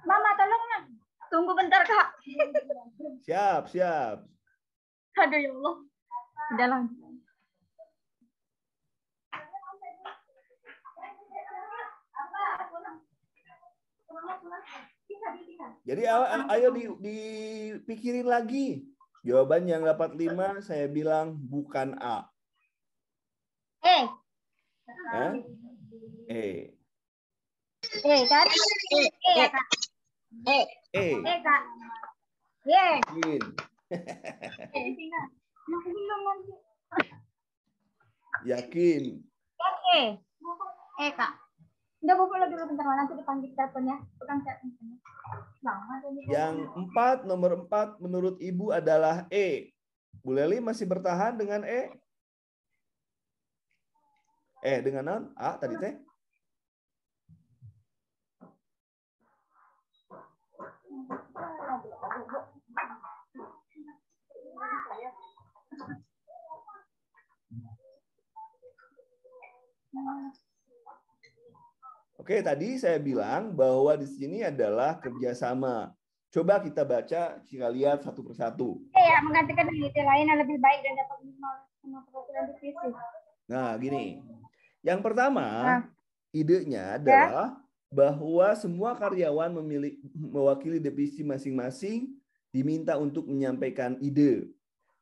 Mama, tolong. Tunggu bentar, Kak. Siap. Aduh, ya Allah. Udah lanjut. Jadi ayo dipikirin lagi. Jawaban yang dapat 5 saya bilang bukan A. E kan? Ya, Kak. Kak. Yakin. Kak. Udah buka dulu bentar, nanti dipanggil teleponnya. Bukan Yang 4, nomor 4 menurut Ibu adalah E. Bu Leli masih bertahan dengan E? Dengan non? A tadi teh? Oke, tadi saya bilang bahwa di sini adalah kerjasama. Coba kita baca, kita lihat satu persatu. Ya, menggantikan ide lain yang lebih baik dan dapat perwakilan divisi. Nah, gini. Yang pertama, idenya adalah bahwa semua karyawan mewakili divisi masing-masing diminta untuk menyampaikan ide.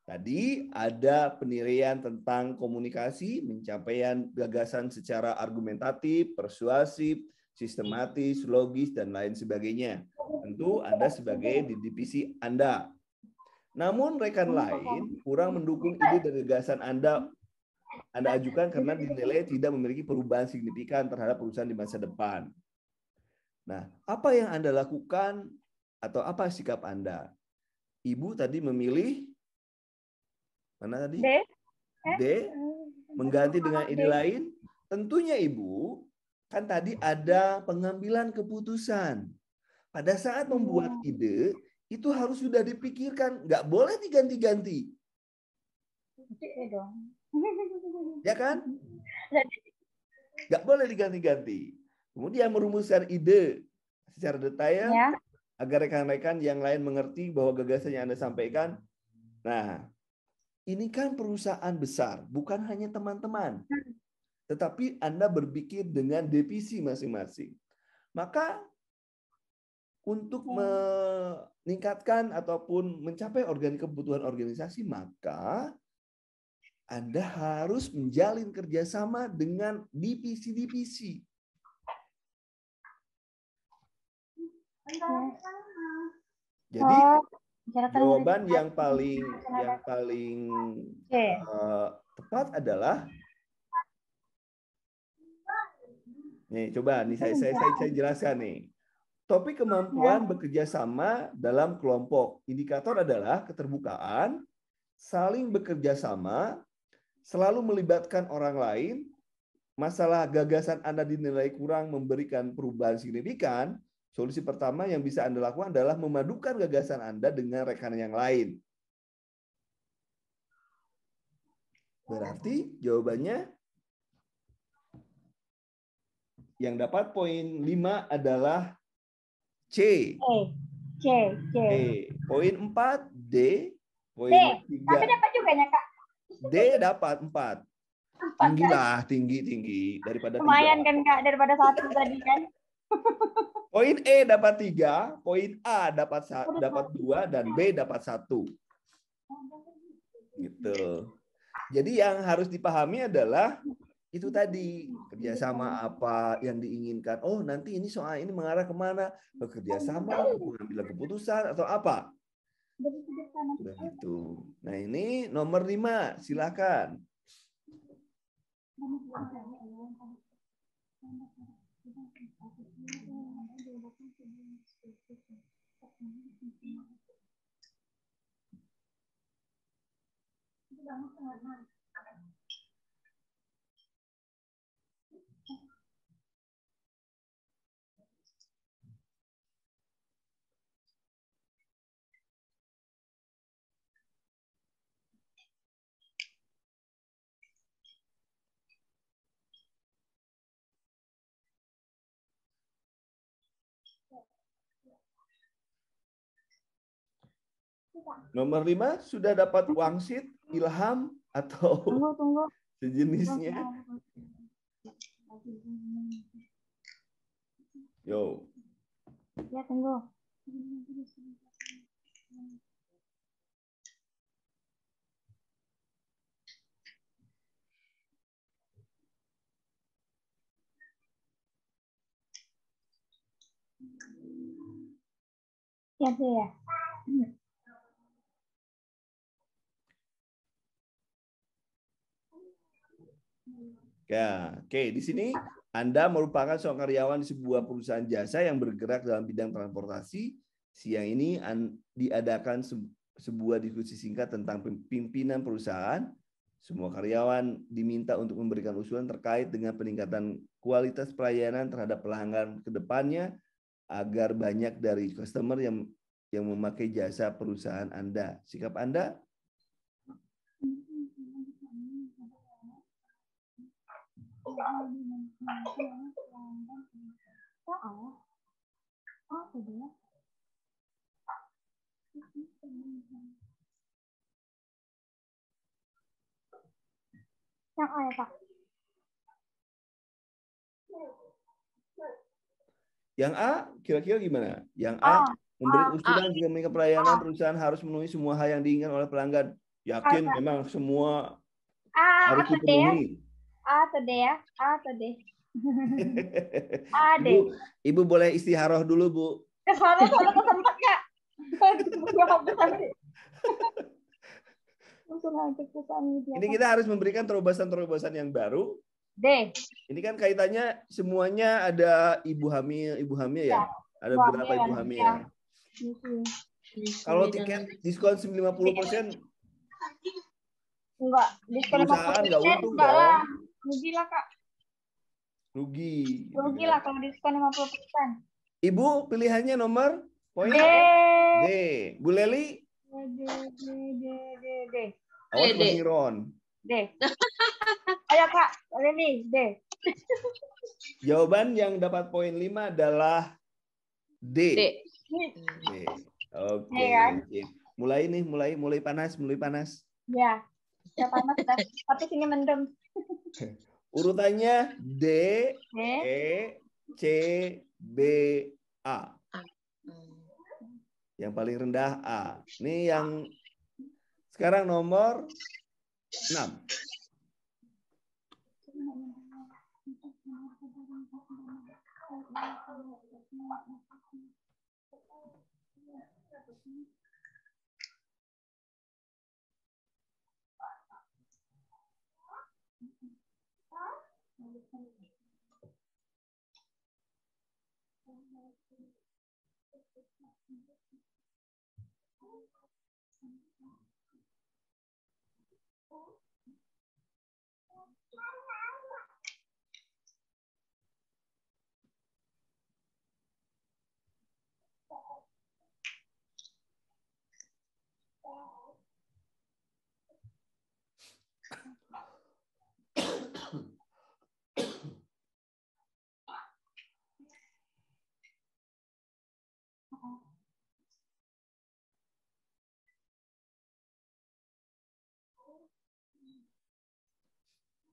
Tadi ada penilaian tentang komunikasi, pencapaian gagasan secara argumentatif, persuasif, sistematis, logis, dan lain sebagainya. Tentu Anda sebagai di divisi Anda. Namun rekan lain kurang mendukung ide dan gagasan Anda ajukan karena dinilai tidak memiliki perubahan signifikan terhadap perusahaan di masa depan. Nah, apa yang Anda lakukan atau apa sikap Anda? Ibu tadi memilih mana tadi? D. Mengganti dengan ide lain. Tentunya Ibu, kan tadi ada pengambilan keputusan. Pada saat membuat ide, itu harus sudah dipikirkan. Nggak boleh diganti-ganti. Ya kan? Nggak boleh diganti-ganti. Kemudian merumuskan ide secara detail agar rekan-rekan yang lain mengerti bahwa gagasan yang Anda sampaikan. Nah, ini kan perusahaan besar, bukan hanya teman-teman. Tetapi Anda berpikir dengan divisi masing-masing. Maka untuk meningkatkan ataupun mencapai kebutuhan organisasi, maka Anda harus menjalin kerjasama dengan divisi-divisi. Jadi jawaban yang paling tepat adalah nih, coba nih saya jelaskan nih. Topik kemampuan bekerja sama dalam kelompok. Indikator adalah keterbukaan, saling bekerja sama, selalu melibatkan orang lain. Masalah gagasan Anda dinilai kurang memberikan perubahan signifikan. Solusi pertama yang bisa Anda lakukan adalah memadukan gagasan Anda dengan rekan yang lain. Berarti jawabannya yang dapat poin 5 adalah C. C. Poin 4 D. Poin D. 3 Tapi dapat juga ya, Kak? D dapat 4. Tinggi lah, tinggi daripada 3. Lumayan kan, Kak, daripada 1 tadi kan. Poin E dapat 3, poin A dapat 2 dan B dapat 1. Gitu. Jadi yang harus dipahami adalah itu tadi, kerjasama apa yang diinginkan. Oh, nanti ini soal ini mengarah kemana? Ke kerjasama, pengambilan keputusan, atau apa? Begitu. Nah, ini nomor 5. Silakan. Nomor 5 sudah dapat wangsit, ilham, atau Tunggu. sejenisnya. Yo. Ya, tunggu. Ya, sih ya. Ya, oke. Di sini Anda merupakan seorang karyawan di sebuah perusahaan jasa yang bergerak dalam bidang transportasi. Siang ini diadakan sebuah diskusi singkat tentang pimpinan perusahaan. Semua karyawan diminta untuk memberikan usulan terkait dengan peningkatan kualitas pelayanan terhadap pelanggan ke depannya agar banyak dari customer yang memakai jasa perusahaan Anda. Sikap Anda? Yang A ya, Kak? Yang A kira-kira gimana? Yang A memberi usulan jika meningkat pelayanan perusahaan harus memenuhi semua hal yang diinginkan oleh pelanggan. Yakin memang semua harus dipenuhi. A atau D ya? A atau D? A, D. Ibu boleh istiharoh dulu, Bu. Kesana kesempat, Kak. Ini kita harus memberikan terobosan-terobosan yang baru. D. Ini kan kaitannya semuanya ada ibu hamil ya. Ada beberapa ibu hamil. Ya. Kalau tiket diskon 50%, enggak, diskon 50%, enggak untung enggak dong. lah. Rugi lah, Kak. Rugi lah kalau diskon 50%. Ibu pilihannya nomor poin D. D. Bu Leli? D. Awas masih Ron. D. Ayo, Kak. Leli, D. Jawaban yang dapat poin 5 adalah D. Oke. Mulai nih, mulai panas. Ya. Ya panas dah. Tapi sini mendem. Urutannya D, E, C, B, A. Yang paling rendah A. Ini yang sekarang nomor 6.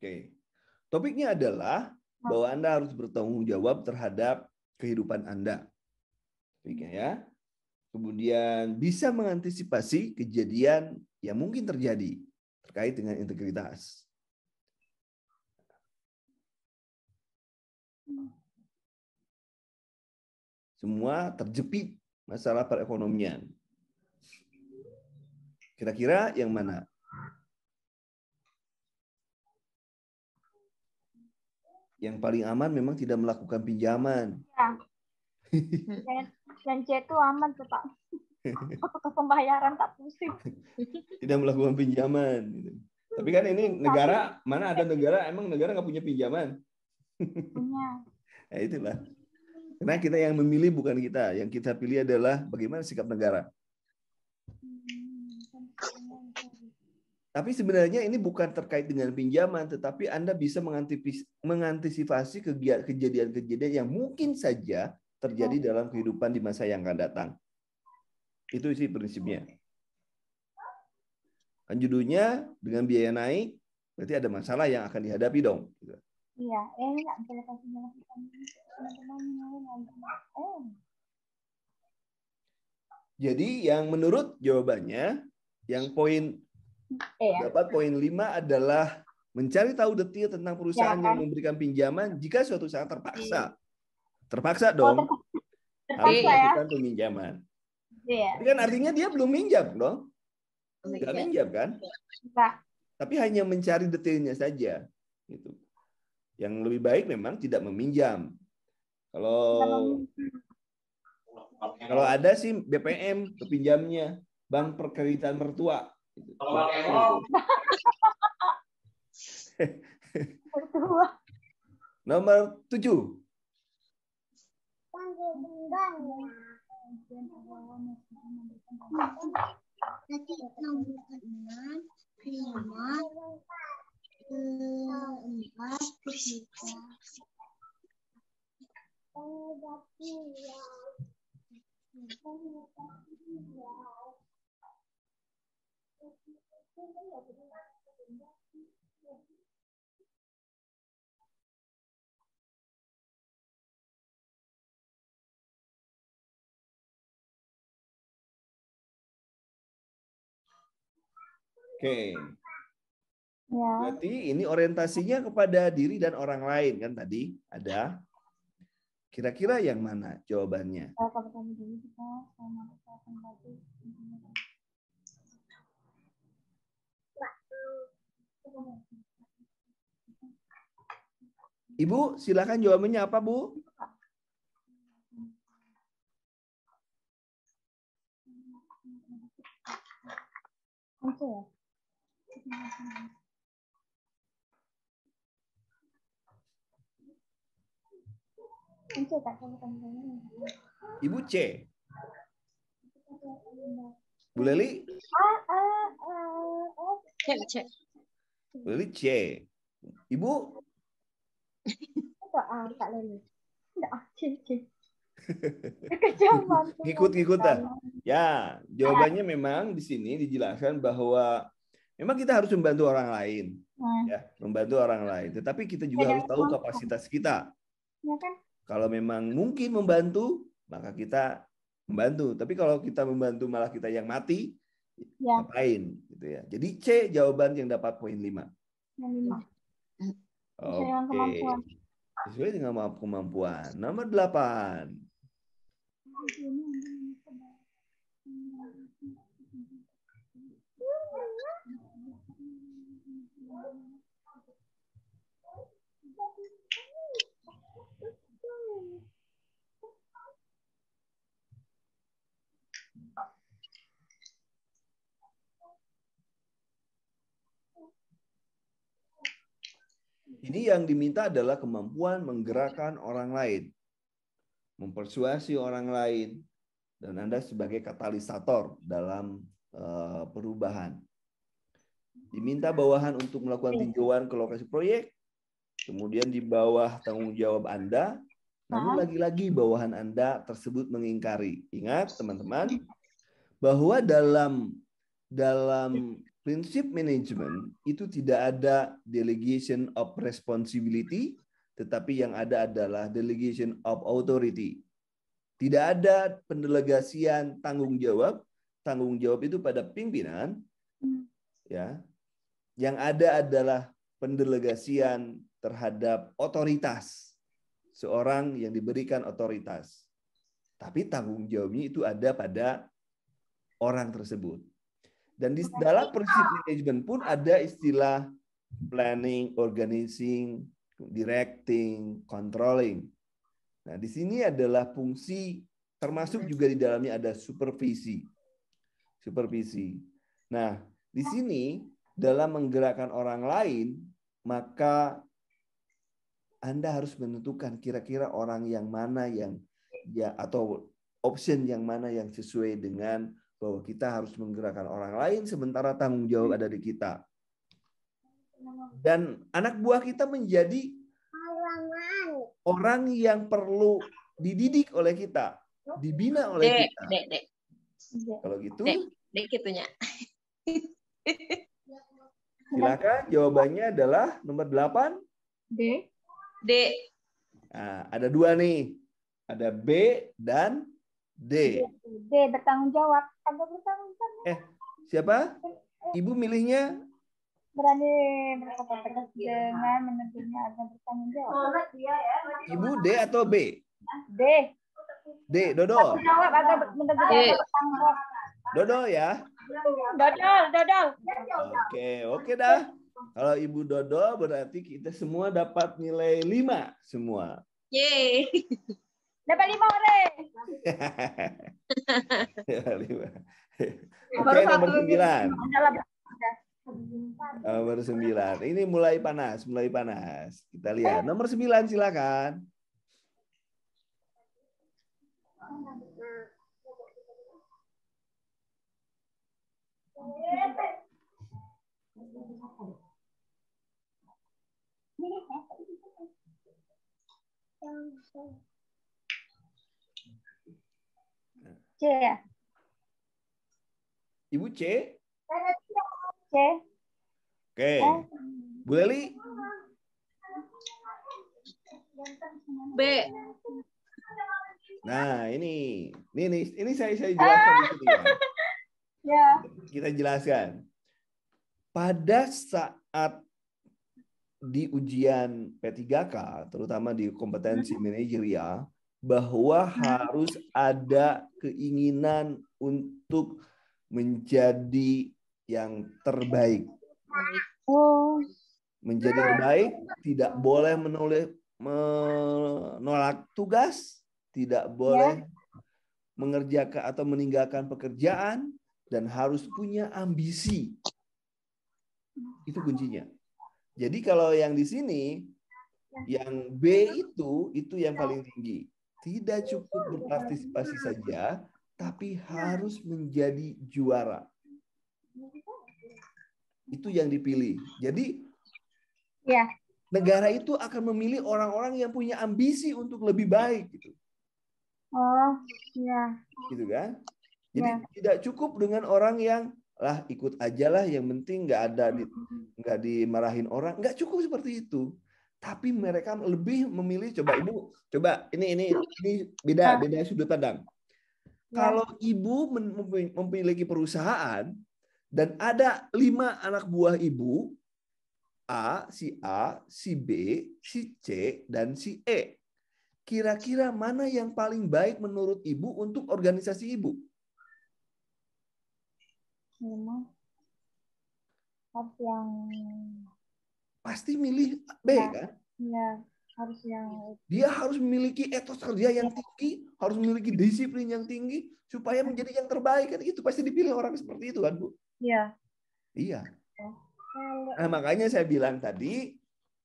Oke. Topiknya adalah bahwa Anda harus bertanggung jawab terhadap kehidupan Anda. Topiknya ya. Kemudian bisa mengantisipasi kejadian yang mungkin terjadi terkait dengan integritas. Semua terjepit masalah perekonomian. Kira-kira yang mana? Yang paling aman memang tidak melakukan pinjaman. Ya. Dan C itu aman tuh Pak. Ke pembayaran tak pusing. Tidak melakukan pinjaman. Tapi kan ini negara, mana ada negara, emang negara nggak punya pinjaman? Punya. Nah, itulah. Karena kita yang memilih bukan kita. Yang kita pilih adalah bagaimana sikap negara. Tapi sebenarnya ini bukan terkait dengan pinjaman, tetapi Anda bisa mengantisipasi kejadian-kejadian yang mungkin saja terjadi dalam kehidupan di masa yang akan datang. Itu sih prinsipnya. Kan judulnya dengan biaya naik, berarti ada masalah yang akan dihadapi dong. Iya, ini nggak boleh kasih teman-teman. Jadi yang menurut jawabannya, yang dapat poin 5 adalah mencari tahu detail tentang perusahaan yang memberikan pinjaman jika suatu saat terpaksa. Terpaksa dong. Harus melakukan peminjaman. Tapi kan artinya dia belum minjam dong. Nggak minjam kan? Tapi hanya mencari detailnya saja. Gitu. Yang lebih baik memang tidak meminjam. Kalau ada sih BPM kepinjamnya, Bank Perkreditan Mertua. Nomor 7. Oke. Berarti ini orientasinya kepada diri dan orang lain kan tadi ada. Kira-kira yang mana jawabannya? Ibu, silakan jawabannya apa, Bu? Ibu C. Bu Leli? C. Bu Leli C. Ibu? Kak Leli. Ngikut-ngikut dah. Ya, jawabannya memang di sini dijelaskan bahwa memang kita harus membantu orang lain. Ya, membantu orang lain. Tetapi kita juga harus tahu kapasitas kita. Ya kan? Kalau memang mungkin membantu, maka kita membantu. Tapi kalau kita membantu malah kita yang mati, ngapain? Gitu ya. Jadi C jawaban yang dapat poin 5. Oke. Sesuai dengan kemampuan. Nomor 8. Ini yang diminta adalah kemampuan menggerakkan orang lain, mempersuasi orang lain, dan Anda sebagai katalisator dalam perubahan. Diminta bawahan untuk melakukan tinjauan ke lokasi proyek, kemudian di bawah tanggung jawab Anda, namun lagi-lagi bawahan Anda tersebut mengingkari. Ingat teman-teman, bahwa dalam prinsip manajemen itu tidak ada delegation of responsibility, tetapi yang ada adalah delegation of authority. Tidak ada pendelegasian tanggung jawab. Tanggung jawab itu pada pimpinan, ya. Yang ada adalah pendelegasian terhadap otoritas, seorang yang diberikan otoritas. Tapi tanggung jawabnya itu ada pada orang tersebut. Dan di dalam prinsip manajemen pun ada istilah planning, organizing, directing, controlling. Nah, di sini adalah fungsi, termasuk juga di dalamnya ada supervisi. Supervisi. Nah, di sini dalam menggerakkan orang lain, maka Anda harus menentukan kira-kira orang yang mana yang ya atau option yang mana yang sesuai dengan bahwa kita harus menggerakkan orang lain sementara tanggung jawab ada di kita. Dan anak buah kita menjadi orang yang perlu dididik oleh kita, dibina oleh kita. Dek. Kalau gitu, Dek gitunya. silakan jawabannya adalah nomor 8. D. Nah, ada 2 nih. Ada B dan D. D bertanggung jawab. Agak bertanggung jawab. Siapa? Ibu milihnya Berani berkata tegas dengan meneguhnya agar bertanggung jawab. Ibu D atau B? D. D, Dodo. Jawab agar meneguhnya bertanggung jawab. Dodo ya. Dodol. Oke dah. Kalau Ibu Dodo berarti kita semua dapat nilai 5 semua. Yeay. Dapat 5 orang. 5. Oke, nomor 9. Nomor 9. Ini mulai panas. Kita lihat. Nomor 9 silakan. C ya? Ibu C? C. Oke. Bu Leli? B. Nah, ini saya jelaskan di sini ya. Ya. Kita jelaskan. Pada saat di ujian P3K, terutama di kompetensi manajerial, bahwa harus ada keinginan untuk menjadi yang terbaik. Menjadi terbaik, tidak boleh menolak tugas, tidak boleh mengerjakan atau meninggalkan pekerjaan, dan harus punya ambisi. Itu kuncinya. Jadi kalau yang di sini, yang B itu yang paling tinggi. Tidak cukup berpartisipasi saja, tapi harus menjadi juara. Itu yang dipilih. Jadi negara itu akan memilih orang-orang yang punya ambisi untuk lebih baik. Gitu. Oh, iya. Gitu kan? Jadi tidak cukup dengan orang yang ikut aja lah, yang penting nggak dimarahin orang. Nggak cukup seperti itu. Tapi mereka lebih memilih, coba ini beda sudut pandang. Kalau ibu memiliki perusahaan dan ada 5 anak buah ibu, si A, si B, si C, dan si E. Kira-kira mana yang paling baik menurut ibu untuk organisasi ibu? Harus yang pasti milih B kan? Iya, harus yang dia harus memiliki etos kerja yang tinggi, harus memiliki disiplin yang tinggi supaya menjadi yang terbaik kan, itu pasti dipilih orang seperti itu kan, Bu? Iya. Iya. Nah, makanya saya bilang tadi,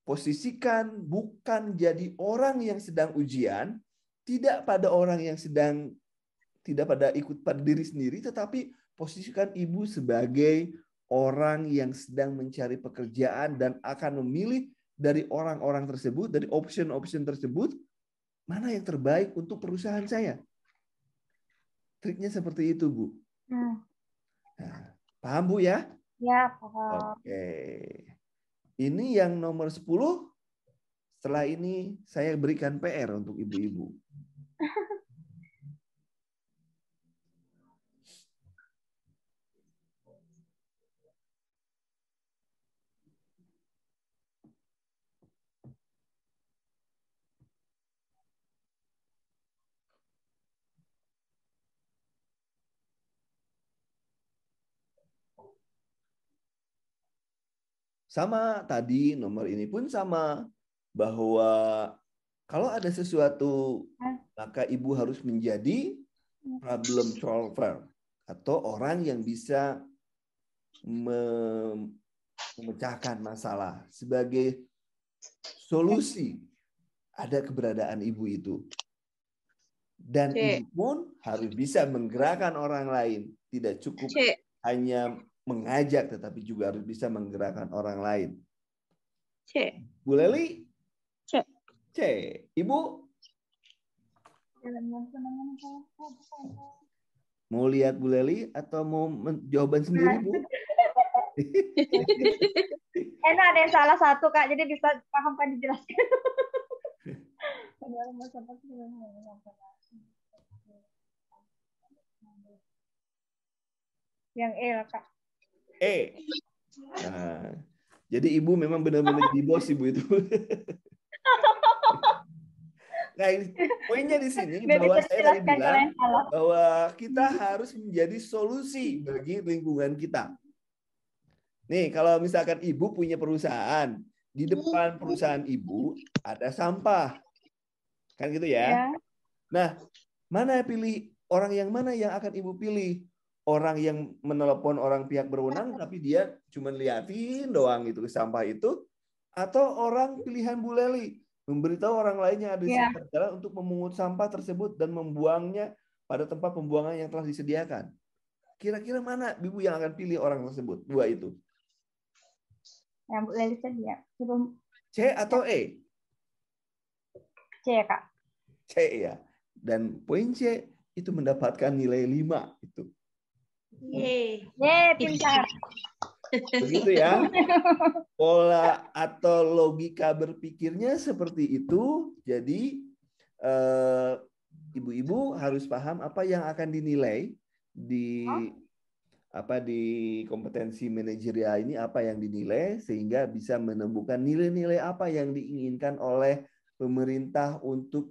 posisikan bukan jadi orang yang sedang ujian, tidak pada orang yang sedang tidak pada ikut pada diri sendiri, tetapi posisikan ibu sebagai orang yang sedang mencari pekerjaan dan akan memilih dari orang-orang tersebut, dari option-option tersebut, mana yang terbaik untuk perusahaan saya. Triknya seperti itu, Bu. Nah, paham, Bu, ya? Ya, paham. Oke. Ini yang nomor 10. Setelah ini saya berikan PR untuk ibu-ibu. Sama tadi nomor ini pun sama, bahwa kalau ada sesuatu maka ibu harus menjadi problem solver atau orang yang bisa memecahkan masalah. Sebagai solusi ada keberadaan ibu itu. Dan ibu pun harus bisa menggerakkan orang lain. Tidak cukup hanya mengajak, tetapi juga harus bisa menggerakkan orang lain. Bu Leli? C. Ibu? Mau lihat Bu Leli atau mau jawaban sendiri, Bu? Enak ada yang salah satu, Kak. Jadi bisa paham kan dijelaskan. Yang E lah, Kak. E. Nah, jadi ibu memang benar-benar di bos ibu itu. Nah, poinnya di sini bahwa saya tadi bilang bahwa kita harus menjadi solusi bagi lingkungan kita. Nih, kalau misalkan ibu punya perusahaan, di depan perusahaan ibu ada sampah. Kan gitu ya? Nah, mana orang yang mana yang akan ibu pilih? Orang yang menelepon orang pihak berwenang tapi dia cuma liatin doang itu sampah itu, atau orang pilihan Bu Leli memberitahu orang lain yang ada di sekitar jalan untuk memungut sampah tersebut dan membuangnya pada tempat pembuangan yang telah disediakan. Kira-kira mana ibu yang akan pilih orang tersebut? Dua itu. Yang Bu Leli sedia. C atau E? C, Kak. C ya. Dan poin C itu mendapatkan nilai 5 itu. Pintar. Begitu ya. Pola atau logika berpikirnya seperti itu. Jadi ibu-ibu harus paham apa yang akan dinilai di kompetensi manajerial ini, apa yang dinilai sehingga bisa menemukan nilai-nilai apa yang diinginkan oleh pemerintah untuk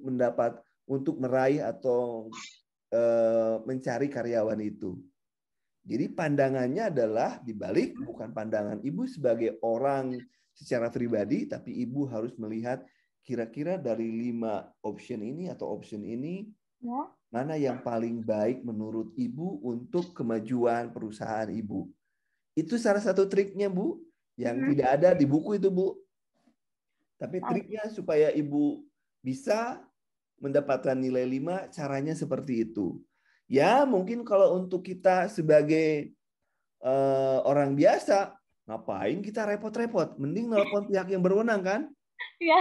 meraih atau mencari karyawan itu. Jadi pandangannya adalah dibalik, bukan pandangan ibu sebagai orang secara pribadi, tapi ibu harus melihat kira-kira dari 5 option ini atau option ini, mana yang paling baik menurut ibu untuk kemajuan perusahaan ibu. Itu salah satu triknya, Bu, yang tidak ada di buku itu, Bu. Tapi triknya supaya ibu bisa mendapatkan nilai 5, caranya seperti itu. Ya, mungkin kalau untuk kita sebagai orang biasa, ngapain kita repot-repot? Mending nelpon pihak yang berwenang, kan? Iya.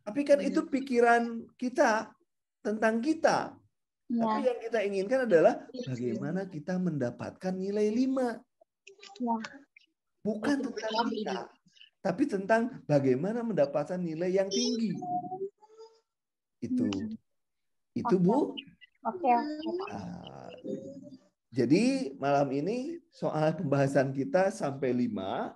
Tapi kan itu pikiran kita tentang kita. Ya. Tapi yang kita inginkan adalah bagaimana kita mendapatkan nilai 5. Ya. Bukan tentang kita, tapi tentang bagaimana mendapatkan nilai yang tinggi. Itu Bu. Oke. Nah, jadi malam ini soal pembahasan kita sampai 5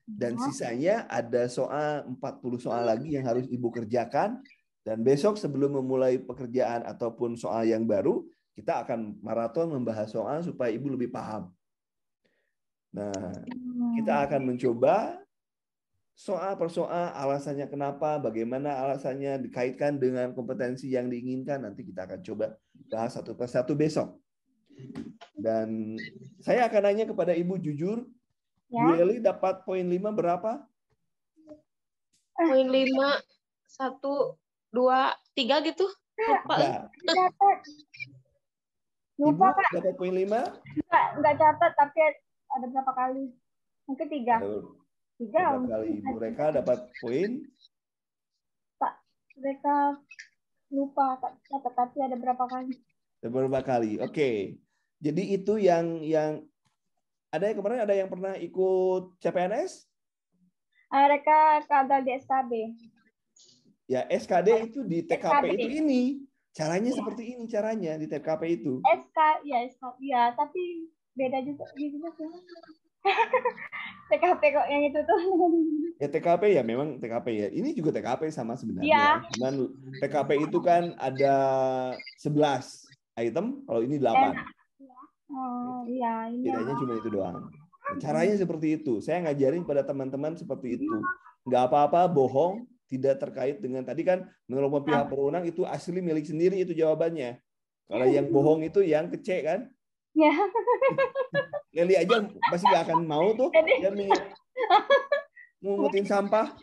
dan sisanya ada soal 40 soal lagi yang harus Ibu kerjakan, dan besok sebelum memulai pekerjaan ataupun soal yang baru kita akan maraton membahas soal supaya Ibu lebih paham. Nah, kita akan mencoba soal per soal, alasannya kenapa, bagaimana alasannya dikaitkan dengan kompetensi yang diinginkan. Nanti kita akan coba bahas satu persatu besok. Dan saya akan nanya kepada Ibu jujur, Bu Leli dapat poin 5 berapa? Poin 5, 1, 2, 3 gitu. Lupa. Lupa, Ibu Kak. dapat poin 5? Enggak catat, tapi ada berapa kali? Mungkin 3. 3 berapa kali Ibu Reka dapat poin? Pak, Reka lupa, tapi ada berapa kali? Ada berapa kali? Oke. Jadi itu yang Ada yang kemarin ada yang pernah ikut CPNS? Mereka kagak di SKB. Ya, SKD itu di TKP SKB. itu ini. Caranya seperti ini caranya di TKP itu. Ya, tapi beda juga gitu sih. TKP kok yang itu tuh. Ya TKP ya memang TKP ya. Ini juga TKP sama sebenarnya. Iya. Cuman TKP itu kan ada 11 item, kalau ini 8. Oh, iya, ini. Bedanya cuma itu doang. Nah, caranya seperti itu. Saya ngajarin pada teman-teman seperti itu. Nggak apa-apa bohong, tidak terkait dengan tadi kan menelpon pihak berwenang itu asli milik sendiri itu jawabannya. Kalau yang bohong itu yang kecek kan? Ya. Leli aja pasti nggak akan mau tuh. Dia ngungutin sampah,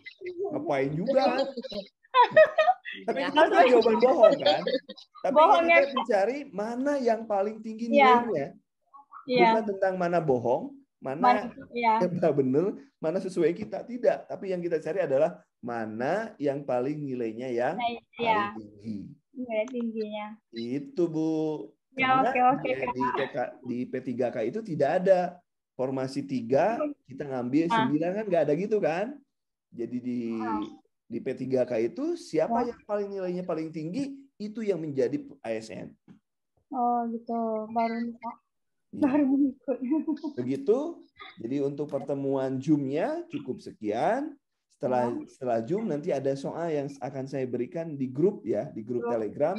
ngapain juga kan? Tapi itu kan jawaban bohong kan? Tapi kita mencari mana yang paling tinggi nilainya. Bukan tentang mana bohong, mana yang benar, mana sesuai kita. Tidak. Tapi yang kita cari adalah mana yang paling nilainya yang paling tinggi. Nilai tingginya. Itu Bu. Ya, Karena oke. di P3K itu tidak ada formasi 3, kita ngambil 9 kan nggak ada gitu kan. Jadi di P3K itu siapa yang paling nilainya paling tinggi itu yang menjadi ASN. Oh gitu, baru ikut. Begitu. Jadi untuk pertemuan Zoom-nya cukup sekian. Setelah Zoom nanti ada soal yang akan saya berikan di grup ya, di grup Telegram.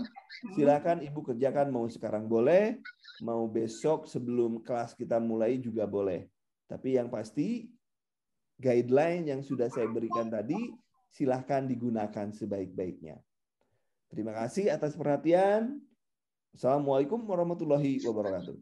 Silakan Ibu kerjakan, mau sekarang boleh, mau besok sebelum kelas kita mulai juga boleh. Tapi yang pasti guideline yang sudah saya berikan tadi silahkan digunakan sebaik-baiknya. Terima kasih atas perhatian. Assalamualaikum warahmatullahi wabarakatuh.